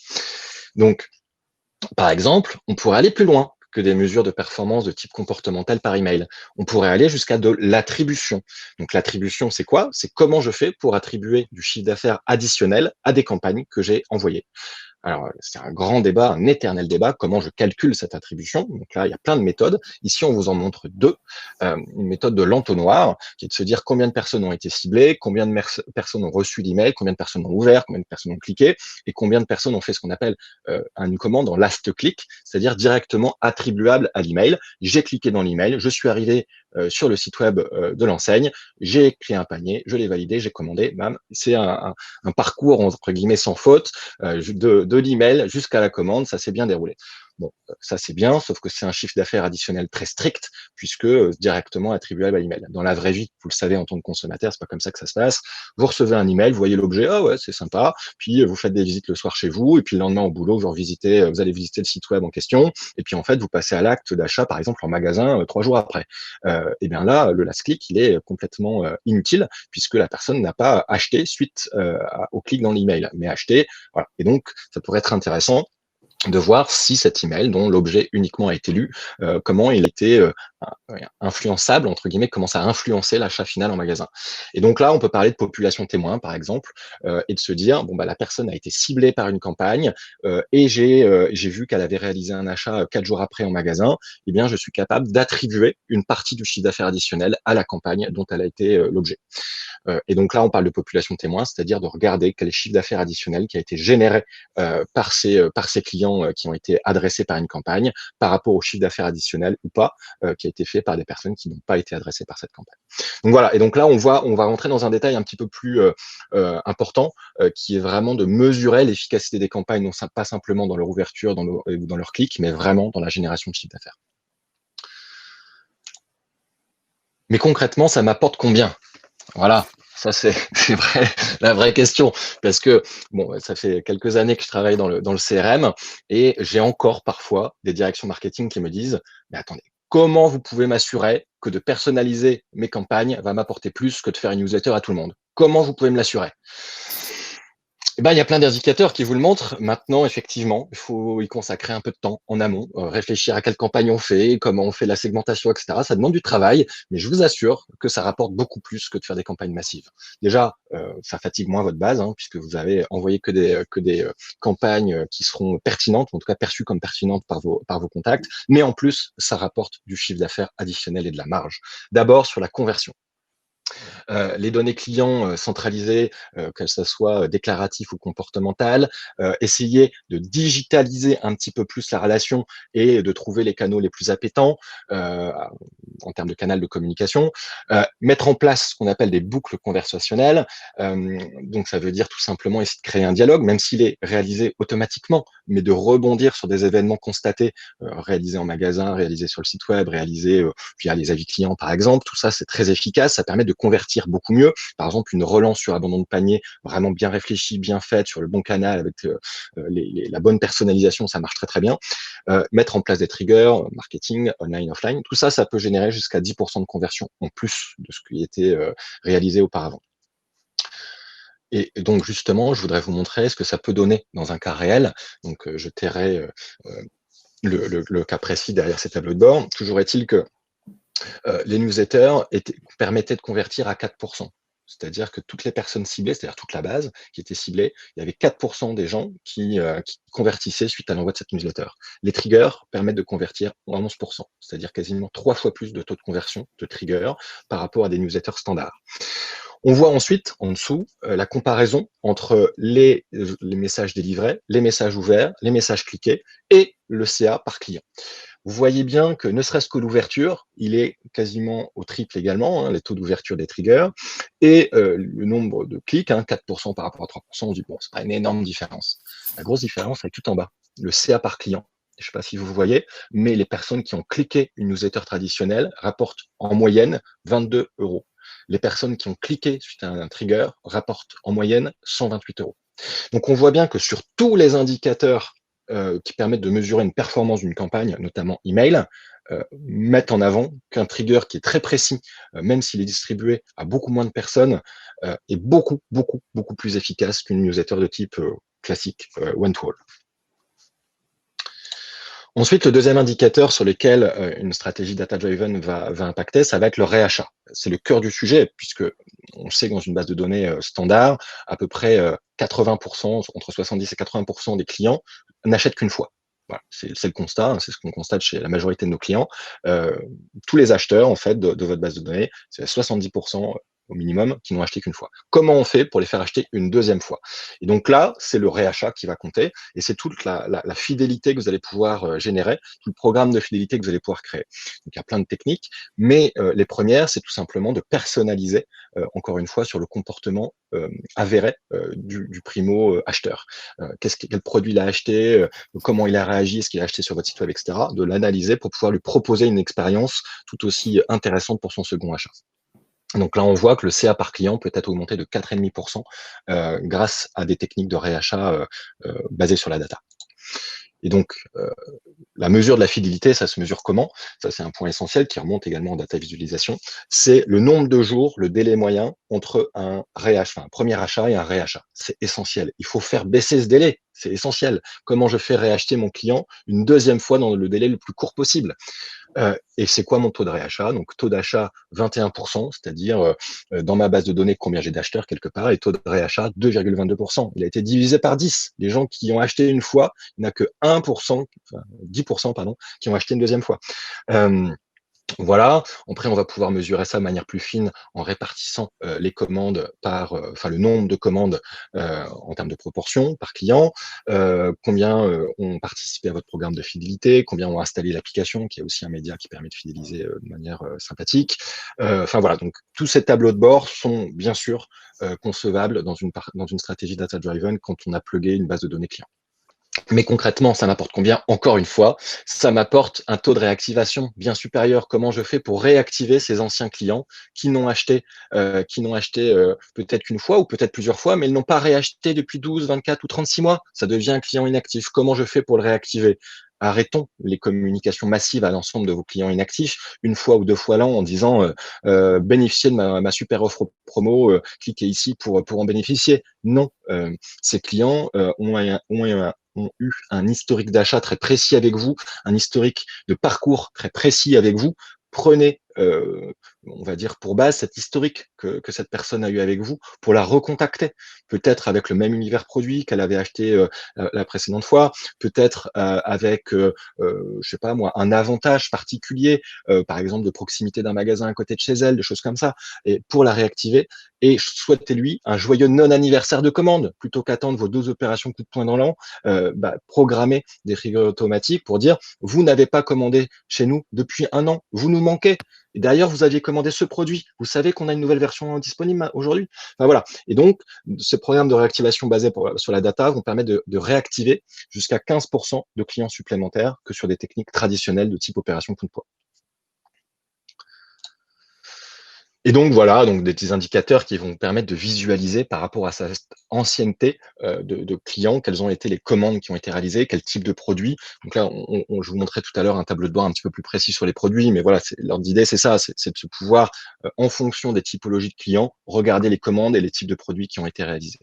Donc, par exemple, on pourrait aller plus loin que des mesures de performance de type comportemental par email. On pourrait aller jusqu'à de l'attribution. Donc, l'attribution, c'est quoi? C'est comment je fais pour attribuer du chiffre d'affaires additionnel à des campagnes que j'ai envoyées. Alors, c'est un grand débat, un éternel débat, comment je calcule cette attribution. Donc là, il y a plein de méthodes. Ici, on vous en montre deux. Une méthode de l'entonnoir, qui est de se dire combien de personnes ont été ciblées, combien de personnes ont reçu l'email, combien de personnes ont ouvert, combien de personnes ont cliqué, et combien de personnes ont fait ce qu'on appelle une commande en last click, c'est-à-dire directement attribuable à l'email. J'ai cliqué dans l'email, je suis arrivé sur le site web de l'enseigne, j'ai créé un panier, je l'ai validé, j'ai commandé, bam. C'est un parcours entre guillemets sans faute de l'email jusqu'à la commande, ça s'est bien déroulé. Bon, ça c'est bien, sauf que c'est un chiffre d'affaires additionnel très strict, puisque directement attribuable à l'email. Dans la vraie vie, vous le savez en tant que consommateur, c'est pas comme ça que ça se passe. Vous recevez un email, vous voyez l'objet, ah ouais, c'est sympa, puis vous faites des visites le soir chez vous, et puis le lendemain au boulot, vous allez visiter le site web en question, et puis en fait, vous passez à l'acte d'achat, par exemple, en magasin 3 jours après. Et bien là, le last click, il est complètement inutile, puisque la personne n'a pas acheté suite au clic dans l'email, mais acheté, voilà. Et donc, ça pourrait être intéressant de voir si cet email, dont l'objet uniquement a été lu, comment il était influençable, entre guillemets, comment ça a influencé l'achat final en magasin. Et donc là, on peut parler de population témoin, par exemple, et de se dire, bon, bah, la personne a été ciblée par une campagne, et j'ai vu qu'elle avait réalisé un achat 4 jours après en magasin, eh bien, je suis capable d'attribuer une partie du chiffre d'affaires additionnel à la campagne dont elle a été l'objet. Et donc là, on parle de population témoin, c'est-à-dire de regarder quel est le chiffre d'affaires additionnel qui a été généré par ces clients qui ont été adressés par une campagne par rapport au chiffre d'affaires additionnel ou pas qui a été fait par des personnes qui n'ont pas été adressées par cette campagne. Donc voilà, et donc là, on va rentrer dans un détail un petit peu plus important qui est vraiment de mesurer l'efficacité des campagnes, non pas simplement dans leur ouverture ou dans leur clic, mais vraiment dans la génération de chiffre d'affaires. Mais concrètement, ça m'apporte combien? Voilà, ça c'est la vraie question, parce que bon, ça fait quelques années que je travaille dans le CRM et j'ai encore parfois des directions marketing qui me disent « Mais attendez, comment vous pouvez m'assurer que de personnaliser mes campagnes va m'apporter plus que de faire une newsletter à tout le monde? Comment vous pouvez me l'assurer ?» Eh ben, il y a plein d'indicateurs qui vous le montrent. Maintenant, effectivement, il faut y consacrer un peu de temps en amont, réfléchir à quelle campagne on fait, comment on fait la segmentation, etc. Ça demande du travail, mais je vous assure que ça rapporte beaucoup plus que de faire des campagnes massives. Déjà, ça fatigue moins votre base, puisque vous avez envoyé que des campagnes qui seront pertinentes, en tout cas perçues comme pertinentes par vos contacts, mais en plus, ça rapporte du chiffre d'affaires additionnel et de la marge. D'abord, sur la conversion. les données clients centralisées, que ce soit déclaratif ou comportemental, essayer de digitaliser un petit peu plus la relation et de trouver les canaux les plus appétants en termes de canal de communication, mettre en place ce qu'on appelle des boucles conversationnelles. Donc ça veut dire tout simplement essayer de créer un dialogue, même s'il est réalisé automatiquement, mais de rebondir sur des événements constatés, réalisés en magasin, réalisés sur le site web, réalisés via les avis clients par exemple. Tout ça, c'est très efficace, ça permet de convertir beaucoup mieux. Par exemple, une relance sur abandon de panier vraiment bien réfléchie, bien faite, sur le bon canal, avec la bonne personnalisation, ça marche très très bien. Mettre en place des triggers, marketing, online, offline, tout ça, ça peut générer jusqu'à 10% de conversion en plus de ce qui était réalisé auparavant. Et donc justement, je voudrais vous montrer ce que ça peut donner dans un cas réel. Donc je tairai le cas précis derrière ces tableaux de bord. Toujours est-il que les newsletters permettaient de convertir à 4%. C'est-à-dire que toutes les personnes ciblées, c'est-à-dire toute la base qui était ciblée, il y avait 4% des gens qui convertissaient suite à l'envoi de cette newsletter. Les triggers permettent de convertir à 11%, c'est-à-dire quasiment 3 fois plus de taux de conversion de triggers par rapport à des newsletters standards. On voit ensuite, en dessous, la comparaison entre les messages délivrés, les messages ouverts, les messages cliqués et le CA par client. Vous voyez bien que ne serait-ce que l'ouverture, il est quasiment au triple également, les taux d'ouverture des triggers, et le nombre de clics, 4% par rapport à 3%, on dit bon, c'est pas une énorme différence. La grosse différence, elle est tout en bas, le CA par client. Je ne sais pas si vous voyez, mais les personnes qui ont cliqué une newsletter traditionnelle rapportent en moyenne 22 €. Les personnes qui ont cliqué suite à un trigger rapportent en moyenne 128 €. Donc on voit bien que sur tous les indicateurs qui permettent de mesurer une performance d'une campagne, notamment email, mettent en avant qu'un trigger qui est très précis, même s'il est distribué à beaucoup moins de personnes, est beaucoup plus efficace qu'une newsletter de type classique one-to-all. Ensuite, le deuxième indicateur sur lequel une stratégie data-driven va impacter, ça va être le réachat. C'est le cœur du sujet, puisque on sait que dans une base de données standard, à peu près 80%, entre 70 et 80% des clients n'achètent qu'une fois. Voilà, c'est le constat, c'est ce qu'on constate chez la majorité de nos clients. Tous les acheteurs, en fait, de votre base de données, c'est 70% au minimum qui n'ont acheté qu'une fois. Comment on fait pour les faire acheter une deuxième fois? Et donc là, c'est le réachat qui va compter, et c'est toute la fidélité que vous allez pouvoir générer, tout le programme de fidélité que vous allez pouvoir créer. Donc il y a plein de techniques, mais les premières, c'est tout simplement de personnaliser, encore une fois, sur le comportement avéré du primo acheteur. Quel produit il a acheté, comment il a réagi, est-ce qu'il a acheté sur votre site web, etc. De l'analyser pour pouvoir lui proposer une expérience tout aussi intéressante pour son second achat. Donc là, on voit que le CA par client peut être augmenté de 4,5% grâce à des techniques de réachat basées sur la data. Et donc, la mesure de la fidélité, ça se mesure comment? Ça, c'est un point essentiel qui remonte également en data visualisation. C'est le nombre de jours, le délai moyen entre un réachat, un premier achat et un réachat. C'est essentiel. Il faut faire baisser ce délai. C'est essentiel. Comment je fais réacheter mon client une deuxième fois dans le délai le plus court possible? Et c'est quoi mon taux de réachat? Donc, taux d'achat 21%, c'est-à-dire dans ma base de données combien j'ai d'acheteurs quelque part, et taux de réachat 2,22%. Il a été divisé par 10. Les gens qui ont acheté une fois, il n'y en a que 1%, enfin 10%, pardon, qui ont acheté une deuxième fois. Voilà. Après, on va pouvoir mesurer ça de manière plus fine en répartissant les commandes par, le nombre de commandes en termes de proportion par client, combien ont participé à votre programme de fidélité, combien ont installé l'application, qui est aussi un média qui permet de fidéliser de manière sympathique. Voilà. Donc, tous ces tableaux de bord sont bien sûr concevables dans une stratégie data-driven quand on a plugué une base de données client. Mais concrètement, ça m'apporte combien? Encore une fois, ça m'apporte un taux de réactivation bien supérieur. Comment je fais pour réactiver ces anciens clients qui n'ont acheté, peut-être qu'une fois ou peut-être plusieurs fois, mais ils n'ont pas réacheté depuis 12, 24 ou 36 mois. Ça devient un client inactif. Comment je fais pour le réactiver? Arrêtons les communications massives à l'ensemble de vos clients inactifs une fois ou deux fois l'an en disant bénéficiez de ma super offre promo, cliquez ici pour en bénéficier. Non, ces clients ont eu un historique d'achat très précis avec vous, un historique de parcours très précis avec vous. Prenez on va dire, pour base, cet historique que cette personne a eu avec vous, pour la recontacter, peut-être avec le même univers produit qu'elle avait acheté la précédente fois, peut-être avec, je sais pas moi, un avantage particulier, par exemple de proximité d'un magasin à côté de chez elle, des choses comme ça, et pour la réactiver, et souhaitez-lui un joyeux non-anniversaire de commande, plutôt qu'attendre vos 2 opérations coup de poing dans l'an, programmer des triggers automatiques pour dire, vous n'avez pas commandé chez nous depuis 1 an, vous nous manquez. Et d'ailleurs, vous aviez commandé ce produit. Vous savez qu'on a une nouvelle version disponible aujourd'hui. Enfin, voilà. Et donc, ce programme de réactivation basé sur la data vont permettre de réactiver jusqu'à 15% de clients supplémentaires que sur des techniques traditionnelles de type opération coup de poing. Et donc voilà, donc des petits indicateurs qui vont permettre de visualiser par rapport à sa ancienneté de clients, quelles ont été les commandes qui ont été réalisées, quel type de produit. Donc là, je vous montrais tout à l'heure un tableau de bord un petit peu plus précis sur les produits, mais voilà, l'ordre d'idée, c'est ça, c'est de se pouvoir, en fonction des typologies de clients, regarder les commandes et les types de produits qui ont été réalisés.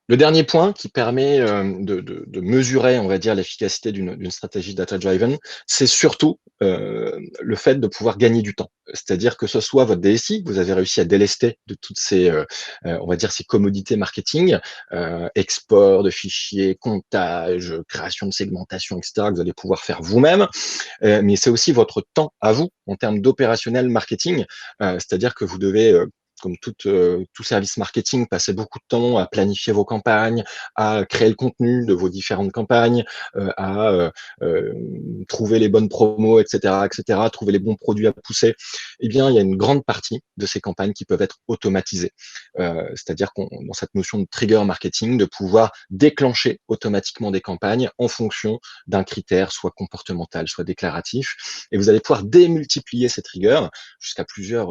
Le dernier point qui permet de mesurer, on va dire, l'efficacité d'une stratégie data-driven, c'est surtout le fait de pouvoir gagner du temps. C'est-à-dire que ce soit votre DSI, que vous avez réussi à délester de toutes ces, on va dire, ces commodités marketing, export de fichiers, comptage, création de segmentation, etc., que vous allez pouvoir faire vous-même, mais c'est aussi votre temps à vous en termes d'opérationnel marketing, c'est-à-dire que vous devez comme tout service marketing, passez beaucoup de temps à planifier vos campagnes, à créer le contenu de vos différentes campagnes, à trouver les bonnes promos, etc., trouver les bons produits à pousser. Eh bien, il y a une grande partie de ces campagnes qui peuvent être automatisées. C'est-à-dire dans cette notion de trigger marketing, de pouvoir déclencher automatiquement des campagnes en fonction d'un critère, soit comportemental, soit déclaratif. Et vous allez pouvoir démultiplier ces triggers jusqu'à plusieurs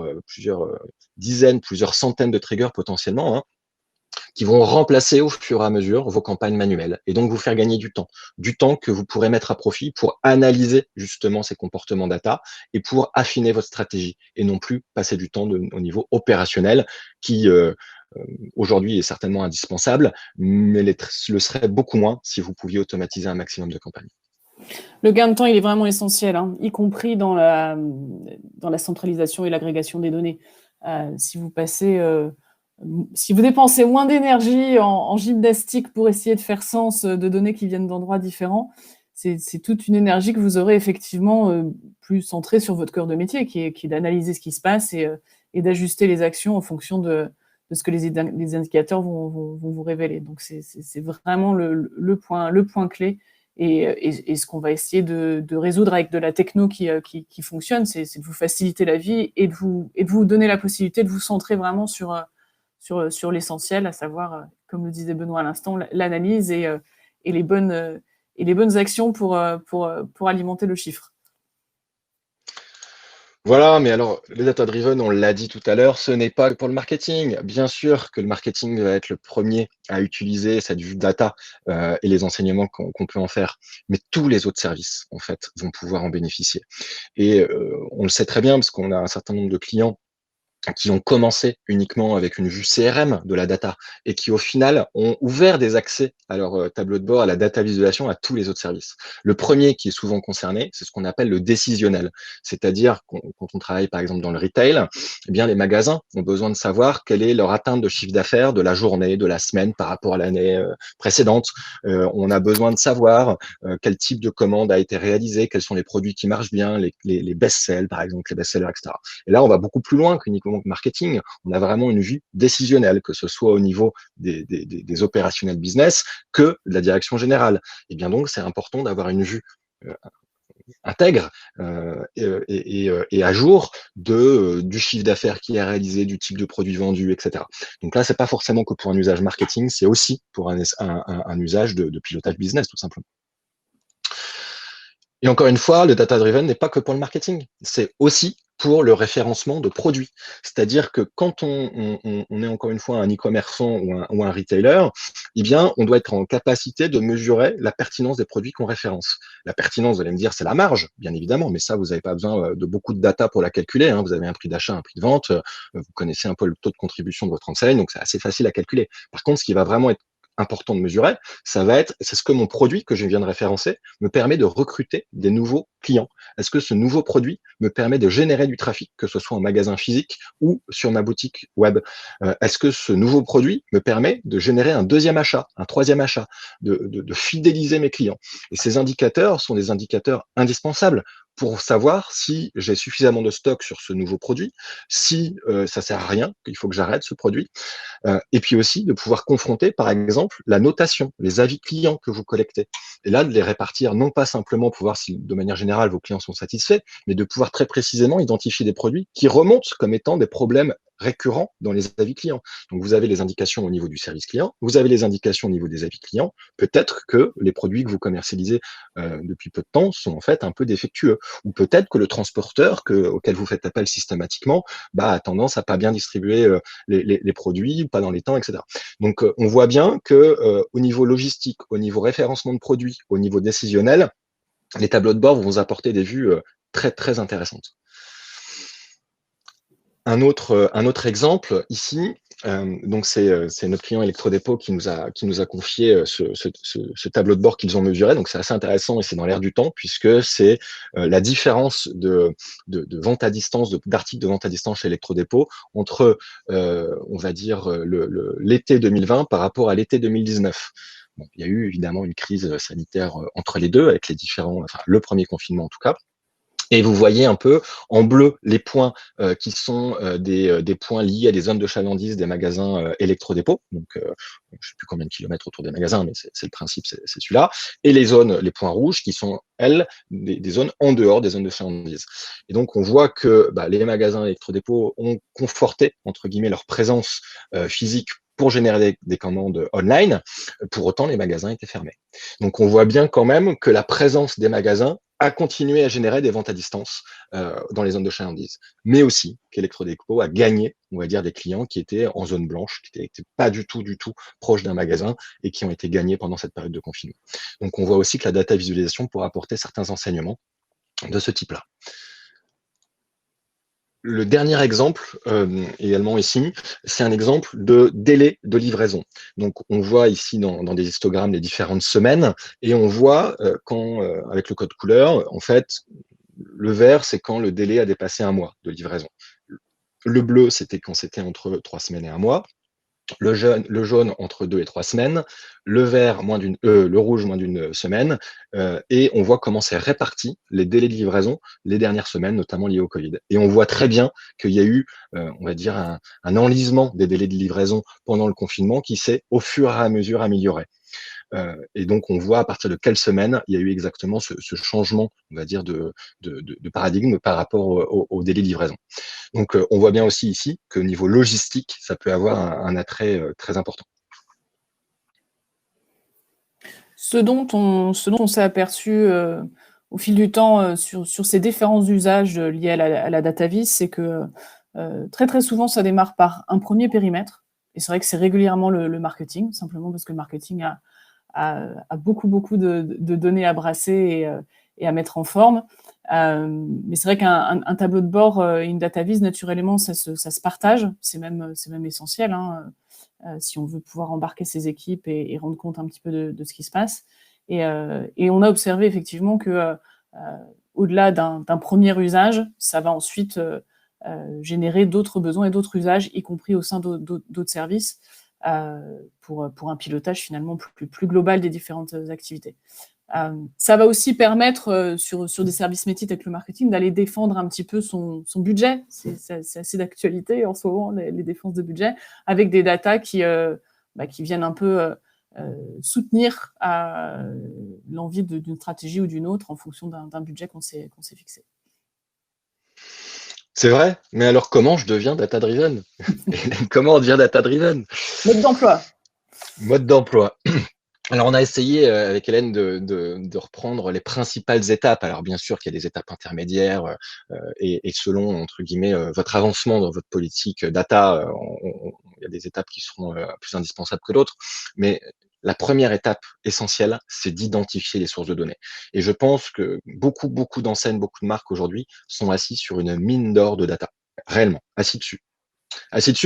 dizaines, plusieurs centaines de triggers potentiellement, qui vont remplacer au fur et à mesure vos campagnes manuelles et donc vous faire gagner du temps que vous pourrez mettre à profit pour analyser justement ces comportements data et pour affiner votre stratégie et non plus passer du temps au niveau opérationnel qui aujourd'hui est certainement indispensable, mais le serait beaucoup moins si vous pouviez automatiser un maximum de campagnes. Le gain de temps, il est vraiment essentiel, y compris dans la centralisation et l'agrégation des données. Si vous dépensez moins d'énergie en gymnastique pour essayer de faire sens de données qui viennent d'endroits différents, c'est toute une énergie que vous aurez effectivement plus centrée sur votre cœur de métier, qui est d'analyser ce qui se passe et d'ajuster les actions en fonction de ce que les indicateurs vont vous révéler. Donc, c'est vraiment le point clé. Et ce qu'on va essayer de résoudre avec de la techno qui fonctionne, c'est de vous faciliter la vie et de vous donner la possibilité de vous centrer vraiment sur l'essentiel, à savoir, comme le disait Benoît à l'instant, l'analyse et les bonnes actions pour alimenter le chiffre. Voilà, mais alors, le data-driven, on l'a dit tout à l'heure, ce n'est pas pour le marketing. Bien sûr que le marketing va être le premier à utiliser cette vue data et les enseignements qu'on peut en faire, mais tous les autres services, en fait, vont pouvoir en bénéficier. Et on le sait très bien, parce qu'on a un certain nombre de clients qui ont commencé uniquement avec une vue CRM de la data et qui au final ont ouvert des accès à leur tableau de bord, à la data visualisation, à tous les autres services. Le premier qui est souvent concerné, c'est ce qu'on appelle le décisionnel, c'est-à-dire quand on travaille par exemple dans le retail, eh bien les magasins ont besoin de savoir quelle est leur atteinte de chiffre d'affaires de la journée, de la semaine par rapport à l'année précédente. On a besoin de savoir quel type de commande a été réalisé, quels sont les produits qui marchent bien, les best-sellers par exemple, les best-sellers, etc. Et là, on va beaucoup plus loin qu'uniquement marketing, on a vraiment une vue décisionnelle, que ce soit au niveau des opérationnels business que de la direction générale. Et bien donc, c'est important d'avoir une vue intègre et à jour du chiffre d'affaires qui est réalisé, du type de produit vendu, etc. Donc là, c'est pas forcément que pour un usage marketing, c'est aussi pour un usage de pilotage business, tout simplement. Et encore une fois, le data-driven n'est pas que pour le marketing, c'est aussi pour le référencement de produits. C'est-à-dire que quand on est encore une fois un e-commerçant ou un retailer, eh bien, on doit être en capacité de mesurer la pertinence des produits qu'on référence. La pertinence, vous allez me dire, c'est la marge, bien évidemment, mais ça, vous n'avez pas besoin de beaucoup de data pour la calculer. Vous avez un prix d'achat, un prix de vente, vous connaissez un peu le taux de contribution de votre enseigne, donc c'est assez facile à calculer. Par contre, ce qui va vraiment être important de mesurer, c'est ce que mon produit que je viens de référencer me permet de recruter des nouveaux client? Est-ce que ce nouveau produit me permet de générer du trafic, que ce soit en magasin physique ou sur ma boutique web? Est-ce que ce nouveau produit me permet de générer un deuxième achat, un troisième achat, de fidéliser mes clients? Et ces indicateurs sont des indicateurs indispensables pour savoir si j'ai suffisamment de stock sur ce nouveau produit, si ça sert à rien, qu'il faut que j'arrête ce produit, et puis aussi de pouvoir confronter, par exemple, la notation, les avis clients que vous collectez. Et là, de les répartir, non pas simplement pour voir si, de manière générale, vos clients sont satisfaits, mais de pouvoir très précisément identifier des produits qui remontent comme étant des problèmes récurrents dans les avis clients. Donc, vous avez les indications au niveau du service client, vous avez les indications au niveau des avis clients. Peut-être que les produits que vous commercialisez depuis peu de temps sont en fait un peu défectueux, ou peut-être que le transporteur auquel vous faites appel systématiquement a tendance à pas bien distribuer les produits, pas dans les temps, etc. Donc, on voit bien que au niveau logistique, au niveau référencement de produits, au niveau décisionnel, les tableaux de bord vont vous apporter des vues très, très intéressantes. Un autre exemple ici, donc c'est notre client Electrodépôt qui nous a confié ce tableau de bord qu'ils ont mesuré. Donc c'est assez intéressant et c'est dans l'air du temps puisque c'est la différence de vente à distance, d'articles de vente à distance chez Electrodépôt entre, on va dire, l'été 2020 par rapport à l'été 2019. Bon, il y a eu évidemment une crise sanitaire entre les deux, avec le premier confinement en tout cas. Et vous voyez un peu en bleu les points qui sont des points liés à des zones de chalandise des magasins Electrodépôt. Donc, je ne sais plus combien de kilomètres autour des magasins, mais c'est le principe, c'est celui-là. Et les points rouges qui sont, elles, des zones en dehors des zones de chalandise. Et donc, on voit que les magasins Electrodépôt ont conforté, entre guillemets, leur présence physique pour générer des commandes online. Pour autant, les magasins étaient fermés. Donc, on voit bien quand même que la présence des magasins a continué à générer des ventes à distance dans les zones de chalandise, mais aussi qu'Electrodépôt a gagné, on va dire, des clients qui étaient en zone blanche, qui n'étaient pas du tout proches d'un magasin et qui ont été gagnés pendant cette période de confinement. Donc, on voit aussi que la data visualisation pourra apporter certains enseignements de ce type-là. Le dernier exemple, également ici, c'est un exemple de délai de livraison. Donc, on voit ici dans des histogrammes les différentes semaines et on voit avec le code couleur, en fait, le vert, c'est quand le délai a dépassé 1 mois de livraison. Le bleu, c'était quand c'était entre 3 semaines et 1 mois. Le jaune entre 2 et 3 semaines, le vert le rouge moins d'une semaine, et on voit comment c'est réparti les délais de livraison les dernières semaines, notamment liés au Covid. Et on voit très bien qu'il y a eu, on va dire, un enlisement des délais de livraison pendant le confinement qui s'est au fur et à mesure amélioré. Et donc, on voit à partir de quelle semaine il y a eu exactement ce changement, on va dire, de paradigme par rapport au délai de livraison. Donc, on voit bien aussi ici qu'au niveau logistique, ça peut avoir un attrait très important. Ce dont on s'est aperçu au fil du temps sur ces différents usages liés à la data vis, c'est que très très souvent, ça démarre par un premier périmètre. Et c'est vrai que c'est régulièrement le marketing, simplement parce que le marketing a beaucoup de données à brasser et à mettre en forme. Mais c'est vrai qu'un tableau de bord, une data vis, naturellement, ça se partage. C'est même essentiel, hein, si on veut pouvoir embarquer ses équipes et rendre compte un petit peu de ce qui se passe. Et on a observé effectivement que au-delà d'un premier usage, ça va ensuite générer d'autres besoins et d'autres usages, y compris au sein d'autres services, pour un pilotage finalement plus global des différentes activités. Ça va aussi permettre sur des services métiers tels que le marketing d'aller défendre un petit peu son budget. C'est assez d'actualité en ce moment, les défenses de budget, avec des datas qui viennent un peu soutenir l'envie d'une stratégie ou d'une autre en fonction d'un budget qu'on s'est fixé. C'est vrai, mais alors comment je deviens data-driven? Comment on devient data-driven? Mode d'emploi. Mode d'emploi. Alors, on a essayé avec Hélène de reprendre les principales étapes. Alors, bien sûr qu'il y a des étapes intermédiaires et selon, entre guillemets, votre avancement dans votre politique data, il y a des étapes qui seront plus indispensables que d'autres. Mais la première étape essentielle, c'est d'identifier les sources de données. Et je pense que beaucoup d'enseignes, beaucoup de marques aujourd'hui sont assis sur une mine d'or de data, réellement, assis dessus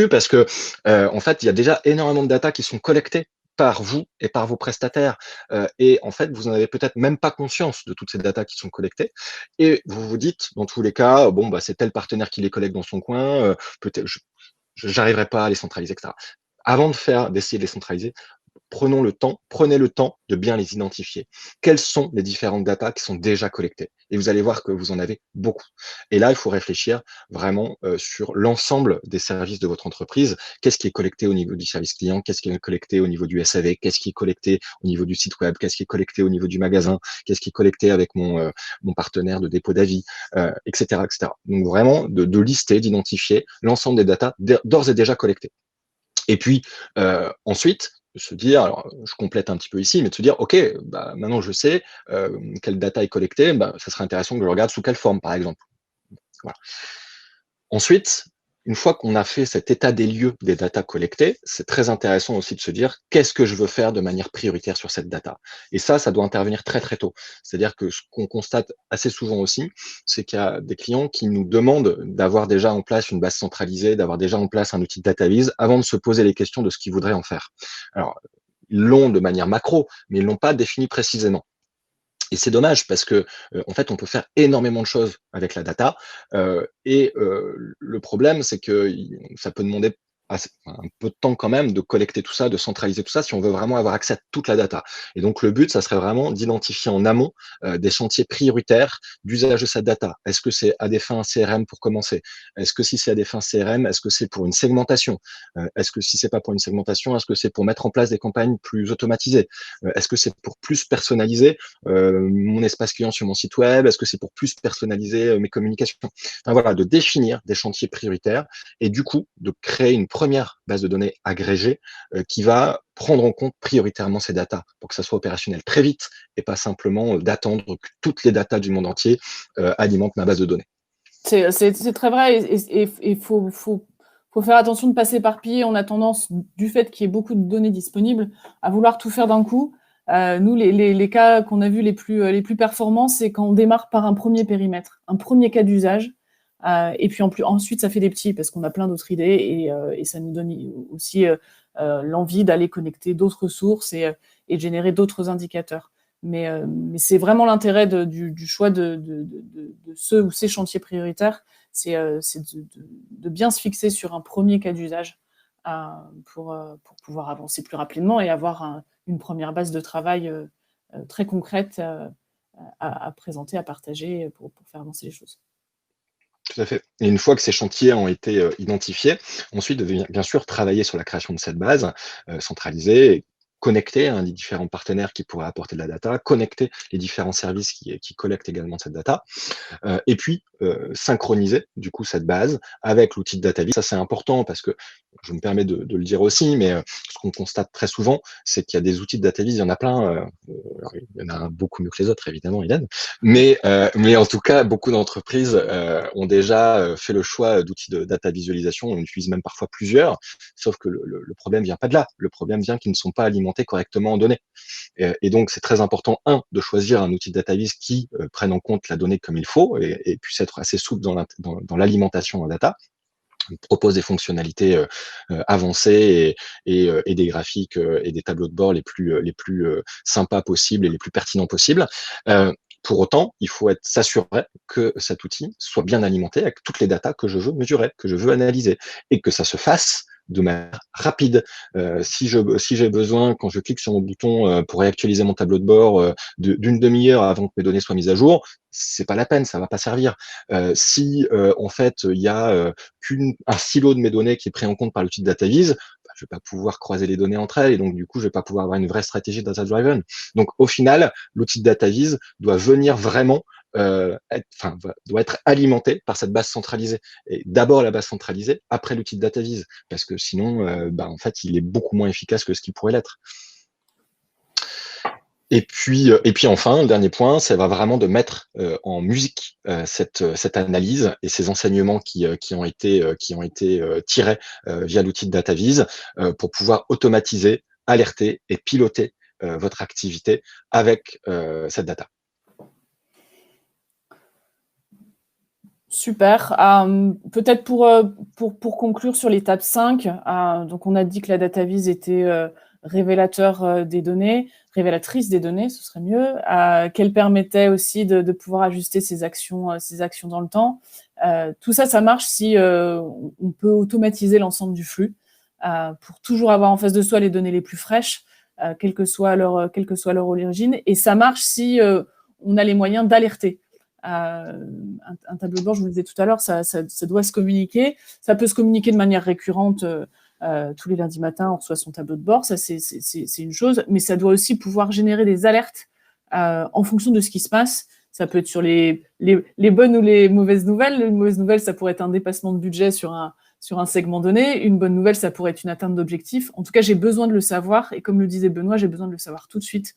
parce que en fait, il y a déjà énormément de data qui sont collectées par vous et par vos prestataires. Et en fait, vous n'en avez peut-être même pas conscience de toutes ces datas qui sont collectées. Et vous vous dites, dans tous les cas, bon, bah, c'est tel partenaire qui les collecte dans son coin, peut-être, j'arriverai pas à les centraliser, etc. Avant d'essayer de les centraliser, prenez le temps de bien les identifier. Quelles sont les différentes datas qui sont déjà collectées? Et vous allez voir que vous en avez beaucoup. Et là, il faut réfléchir vraiment sur l'ensemble des services de votre entreprise. Qu'est-ce qui est collecté au niveau du service client? Qu'est-ce qui est collecté au niveau du SAV? Qu'est-ce qui est collecté au niveau du site web? Qu'est-ce qui est collecté au niveau du magasin? Qu'est-ce qui est collecté avec mon partenaire de dépôt d'avis, etc., etc. Donc vraiment de lister, d'identifier l'ensemble des datas d'ores et déjà collectées. Et puis ensuite, se dire, alors je complète un petit peu ici, mais de se dire, OK, bah, maintenant je sais quelle data est collectée, bah, ça serait intéressant que je regarde sous quelle forme, par exemple. Voilà. Ensuite, une fois qu'on a fait cet état des lieux des datas collectées, c'est très intéressant aussi de se dire qu'est-ce que je veux faire de manière prioritaire sur cette data. Et ça doit intervenir très très tôt. C'est-à-dire que ce qu'on constate assez souvent aussi, c'est qu'il y a des clients qui nous demandent d'avoir déjà en place une base centralisée, d'avoir déjà en place un outil de data vise avant de se poser les questions de ce qu'ils voudraient en faire. Alors, ils l'ont de manière macro, mais ils l'ont pas défini précisément. Et c'est dommage parce que en fait, on peut faire énormément de choses avec la data. Le problème, c'est que ça peut demander un peu de temps quand même de collecter tout ça, de centraliser tout ça, si on veut vraiment avoir accès à toute la data. Et donc, le but, ça serait vraiment d'identifier en amont des chantiers prioritaires d'usage de cette data. Est-ce que c'est à des fins CRM pour commencer? Est-ce que si c'est à des fins CRM, est-ce que c'est pour une segmentation? Est-ce que si c'est pas pour une segmentation, est-ce que c'est pour mettre en place des campagnes plus automatisées? Est-ce que c'est pour plus personnaliser mon espace client sur mon site web? Est-ce que c'est pour plus personnaliser mes communications? Enfin voilà, de définir des chantiers prioritaires et du coup de créer une première base de données agrégée qui va prendre en compte prioritairement ces datas pour que ça soit opérationnel très vite et pas simplement d'attendre que toutes les datas du monde entier alimentent ma base de données. C'est très vrai et il faut faire attention de ne pas s'éparpiller. On a tendance, du fait qu'il y ait beaucoup de données disponibles, à vouloir tout faire d'un coup. Nous, les cas qu'on a vus les plus performants, c'est quand on démarre par un premier périmètre, un premier cas d'usage. Et puis ensuite, ça fait des petits parce qu'on a plein d'autres idées et ça nous donne aussi l'envie d'aller connecter d'autres sources et de générer d'autres indicateurs. Mais c'est vraiment l'intérêt du choix de ce ou ces chantiers prioritaires, c'est de bien se fixer sur un premier cas d'usage pour pouvoir avancer plus rapidement et avoir une première base de travail très concrète à présenter, à partager pour faire avancer les choses. Tout à fait. Et une fois que ces chantiers ont été identifiés, ensuite, bien sûr, travailler sur la création de cette base centralisée, connecter les différents partenaires qui pourraient apporter de la data, connecter les différents services qui collectent également cette data, et puis synchroniser du coup cette base avec l'outil de DataVis. Ça, c'est important parce que je me permets de le dire aussi, mais ce qu'on constate très souvent, c'est qu'il y a des outils de DataVis, il y en a plein. Alors, il y en a un beaucoup mieux que les autres, évidemment, Hélène. Mais en tout cas, beaucoup d'entreprises ont déjà fait le choix d'outils de data visualisation. On utilise même parfois plusieurs, sauf que le problème vient pas de là. Le problème vient qu'ils ne sont pas alimentés correctement en données. Et donc, c'est très important, de choisir un outil de DataVis qui prenne en compte la donnée comme il faut et puisse être assez souple dans l'alimentation en data. On propose des fonctionnalités avancées et des graphiques et des tableaux de bord les plus sympas possibles et les plus pertinents possibles. Pour autant, il faut s'assurer que cet outil soit bien alimenté avec toutes les datas que je veux mesurer, que je veux analyser, et que ça se fasse de manière rapide. Si j'ai besoin, quand je clique sur mon bouton pour réactualiser mon tableau de bord d'une demi-heure avant que mes données soient mises à jour, c'est pas la peine, ça va pas servir. Si en fait il y a un silo de mes données qui est pris en compte par l'outil de DataVis, je vais pas pouvoir croiser les données entre elles et donc du coup je vais pas pouvoir avoir une vraie stratégie data driven. Donc au final, l'outil de DataVis doit venir vraiment doit être alimenté par cette base centralisée. Et d'abord la base centralisée, après l'outil de DataVis, parce que sinon, en fait, il est beaucoup moins efficace que ce qu'il pourrait l'être. Et puis enfin, le dernier point, ça va vraiment de mettre en musique cette analyse et ces enseignements qui ont été tirés via l'outil de DataVis pour pouvoir automatiser, alerter et piloter votre activité avec cette data. Super. Peut-être pour conclure sur l'étape 5, donc on a dit que la DataVis était révélateur des données, révélatrice des données, ce serait mieux, qu'elle permettait aussi de pouvoir ajuster ses actions dans le temps. Tout ça, ça marche si on peut automatiser l'ensemble du flux pour toujours avoir en face de soi les données les plus fraîches, quelle que soit leur origine. Et ça marche si on a les moyens d'alerter. Un tableau de bord, je vous le disais tout à l'heure, ça doit se communiquer. Ça peut se communiquer de manière récurrente. Tous les lundis matins, on reçoit son tableau de bord, ça c'est une chose, mais ça doit aussi pouvoir générer des alertes en fonction de ce qui se passe. Ça peut être sur les bonnes ou les mauvaises nouvelles. Une mauvaise nouvelle, ça pourrait être un dépassement de budget sur un segment donné. Une bonne nouvelle, ça pourrait être une atteinte d'objectif. En tout cas, j'ai besoin de le savoir, et comme le disait Benoît, j'ai besoin de le savoir tout de suite.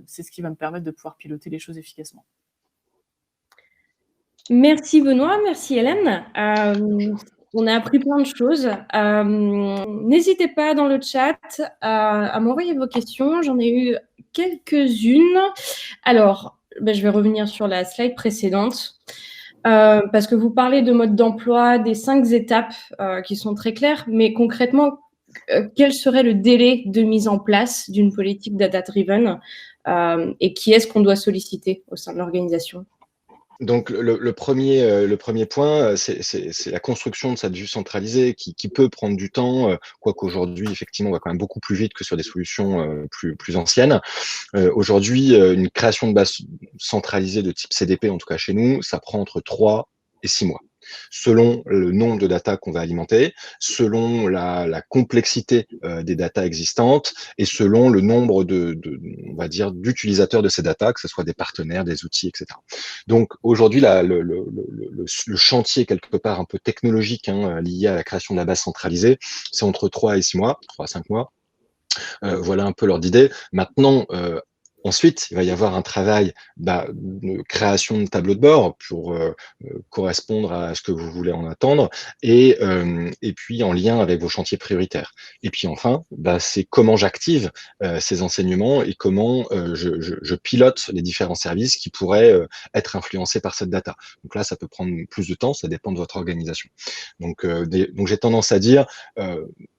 C'est ce qui va me permettre de pouvoir piloter les choses efficacement. Merci Benoît, merci Hélène. On a appris plein de choses. N'hésitez pas dans le chat à m'envoyer vos questions. J'en ai eu quelques-unes. Alors, je vais revenir sur la slide précédente. Parce que vous parlez de mode d'emploi, des 5 étapes qui sont très claires, mais concrètement, quel serait le délai de mise en place d'une politique data-driven et qui est-ce qu'on doit solliciter au sein de l'organisation ? Donc le premier point, c'est la construction de cette vue centralisée qui peut prendre du temps, quoique aujourd'hui, effectivement, on va quand même beaucoup plus vite que sur des solutions plus anciennes. Aujourd'hui, une création de base centralisée de type CDP, en tout cas chez nous, ça prend entre 3 et 6 mois. Selon le nombre de data qu'on va alimenter, selon la complexité des data existantes et selon le nombre on va dire, d'utilisateurs de ces data, que ce soit des partenaires, des outils, etc. Donc aujourd'hui, le chantier quelque part un peu technologique lié à la création de la base centralisée, c'est entre 3 et 6 mois, 3 à 5 mois. Voilà un peu l'ordre d'idée. Maintenant, ensuite, il va y avoir un travail de création de tableau de bord pour correspondre à ce que vous voulez en attendre et puis en lien avec vos chantiers prioritaires. Et puis enfin, c'est comment j'active ces enseignements et comment je pilote les différents services qui pourraient être influencés par cette data. Donc là, ça peut prendre plus de temps, ça dépend de votre organisation. Donc j'ai tendance à dire,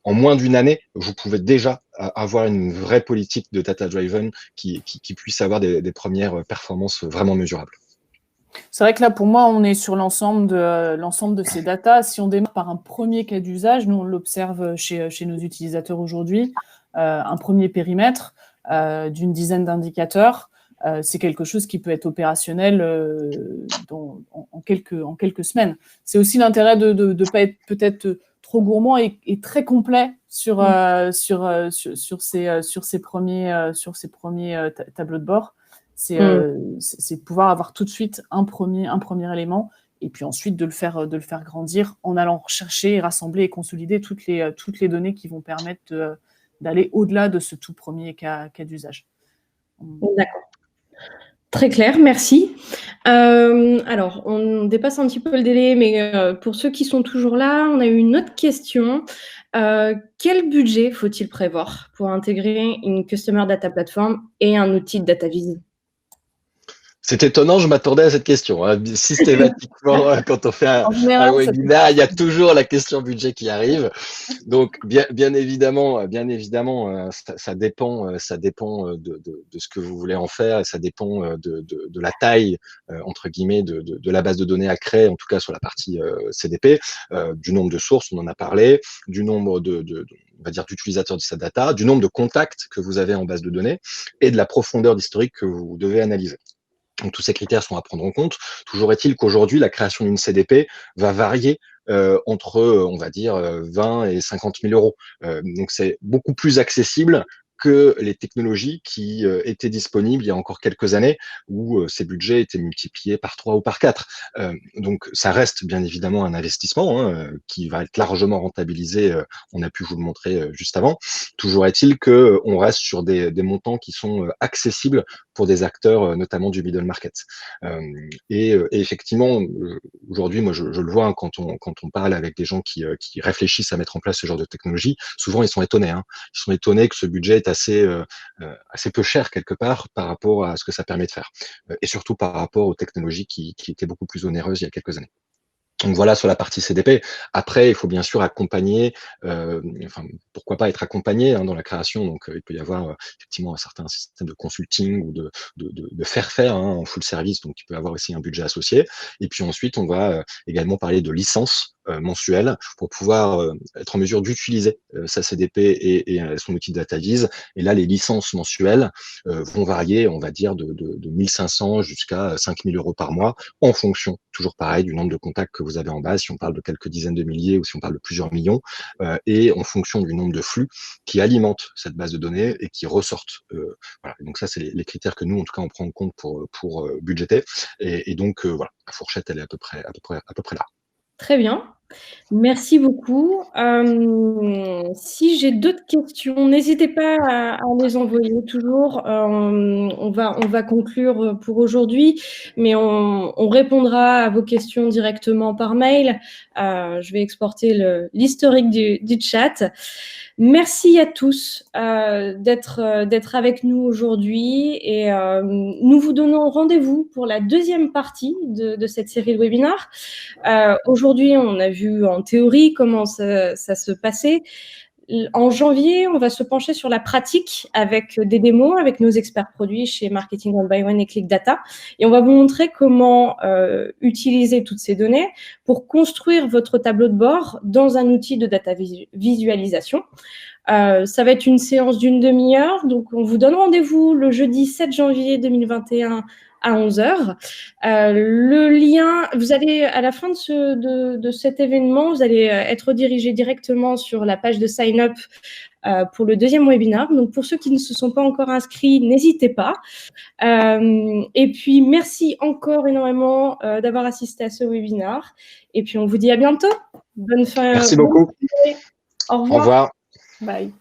en moins d'une année, vous pouvez déjà avoir une vraie politique de data-driven qui puisse avoir des premières performances vraiment mesurables. C'est vrai que là, pour moi, on est sur l'ensemble de ces datas. Si on démarre par un premier cas d'usage, nous, on l'observe chez nos utilisateurs aujourd'hui, un premier périmètre d'une dizaine d'indicateurs, c'est quelque chose qui peut être opérationnel en quelques semaines. C'est aussi l'intérêt de ne pas être peut-être trop gourmand et très complet sur ces premiers tableaux de bord. C'est pouvoir avoir tout de suite un premier élément et puis ensuite de le faire grandir en allant rechercher, rassembler et consolider toutes les données qui vont permettre d'aller au-delà de ce tout premier cas d'usage. D'accord. Très clair, merci. Alors, on dépasse un petit peu le délai, mais pour ceux qui sont toujours là, on a eu une autre question. Quel budget faut-il prévoir pour intégrer une Customer Data Platform et un outil de data viz? C'est étonnant, je m'attendais à cette question. Systématiquement, quand on fait un webinaire, il y a toujours la question budget qui arrive. Donc, bien évidemment, ça dépend de ce que vous voulez en faire et ça dépend de la taille, entre guillemets, de la base de données à créer, en tout cas sur la partie CDP, du nombre de sources, on en a parlé, du nombre on va dire, d'utilisateurs de cette data, du nombre de contacts que vous avez en base de données et de la profondeur d'historique que vous devez analyser. Donc, tous ces critères sont à prendre en compte. Toujours est-il qu'aujourd'hui, la création d'une CDP va varier entre, on va dire, 20 et 50 000 euros. Donc, c'est beaucoup plus accessible que les technologies qui étaient disponibles il y a encore quelques années où ces budgets étaient multipliés par 3 ou par 4. Donc, ça reste bien évidemment un investissement qui va être largement rentabilisé. On a pu vous le montrer juste avant. Toujours est-il qu'on reste sur des montants qui sont accessibles pour des acteurs, notamment du middle market. Et effectivement, aujourd'hui, moi, je le vois quand on parle avec des gens qui réfléchissent à mettre en place ce genre de technologie, souvent ils sont étonnés. Ils sont étonnés que ce budget est assez peu cher quelque part par rapport à ce que ça permet de faire, et surtout par rapport aux technologies qui étaient beaucoup plus onéreuses il y a quelques années. Donc voilà sur la partie CDP. Après, il faut bien sûr accompagner, enfin, pourquoi pas être accompagné dans la création. Donc, il peut y avoir effectivement un certain système de consulting ou de faire en full service. Donc, il peut y avoir aussi un budget associé. Et puis ensuite, on va également parler de licences mensuelles pour pouvoir être en mesure d'utiliser sa CDP et son outil de DataVis. Et là, les licences mensuelles vont varier, on va dire, de 1500 jusqu'à 5000 euros par mois en fonction, toujours pareil, du nombre de contacts que vous avez en base, si on parle de quelques dizaines de milliers ou si on parle de plusieurs millions, et en fonction du nombre de flux qui alimentent cette base de données et qui ressortent. Voilà. Donc ça, c'est les critères que nous, en tout cas, on prend en compte pour budgéter. Et donc, voilà, la fourchette, elle est à peu près là. Très bien. Merci beaucoup. Si j'ai d'autres questions, n'hésitez pas à les envoyer toujours. On va conclure pour aujourd'hui, mais on répondra à vos questions directement par mail. Je vais exporter l'historique du chat. Merci à tous d'être avec nous aujourd'hui et nous vous donnons rendez-vous pour la deuxième partie de cette série de webinaires. Aujourd'hui, on a vu en théorie comment ça se passait. En janvier, on va se pencher sur la pratique avec des démos, avec nos experts produits chez Marketing One by One et Click Data. Et on va vous montrer comment utiliser toutes ces données pour construire votre tableau de bord dans un outil de data visualisation. Ça va être une séance d'une demi-heure. Donc, on vous donne rendez-vous le jeudi 7 janvier 2021 à 11h. Le lien, vous allez, à la fin de cet événement, vous allez être redirigé directement sur la page de sign-up pour le deuxième webinaire. Donc, pour ceux qui ne se sont pas encore inscrits, n'hésitez pas. Et puis, merci encore énormément d'avoir assisté à ce webinaire. Et puis, on vous dit à bientôt. Bonne fin. Merci beaucoup. Au revoir. Au revoir. Bye.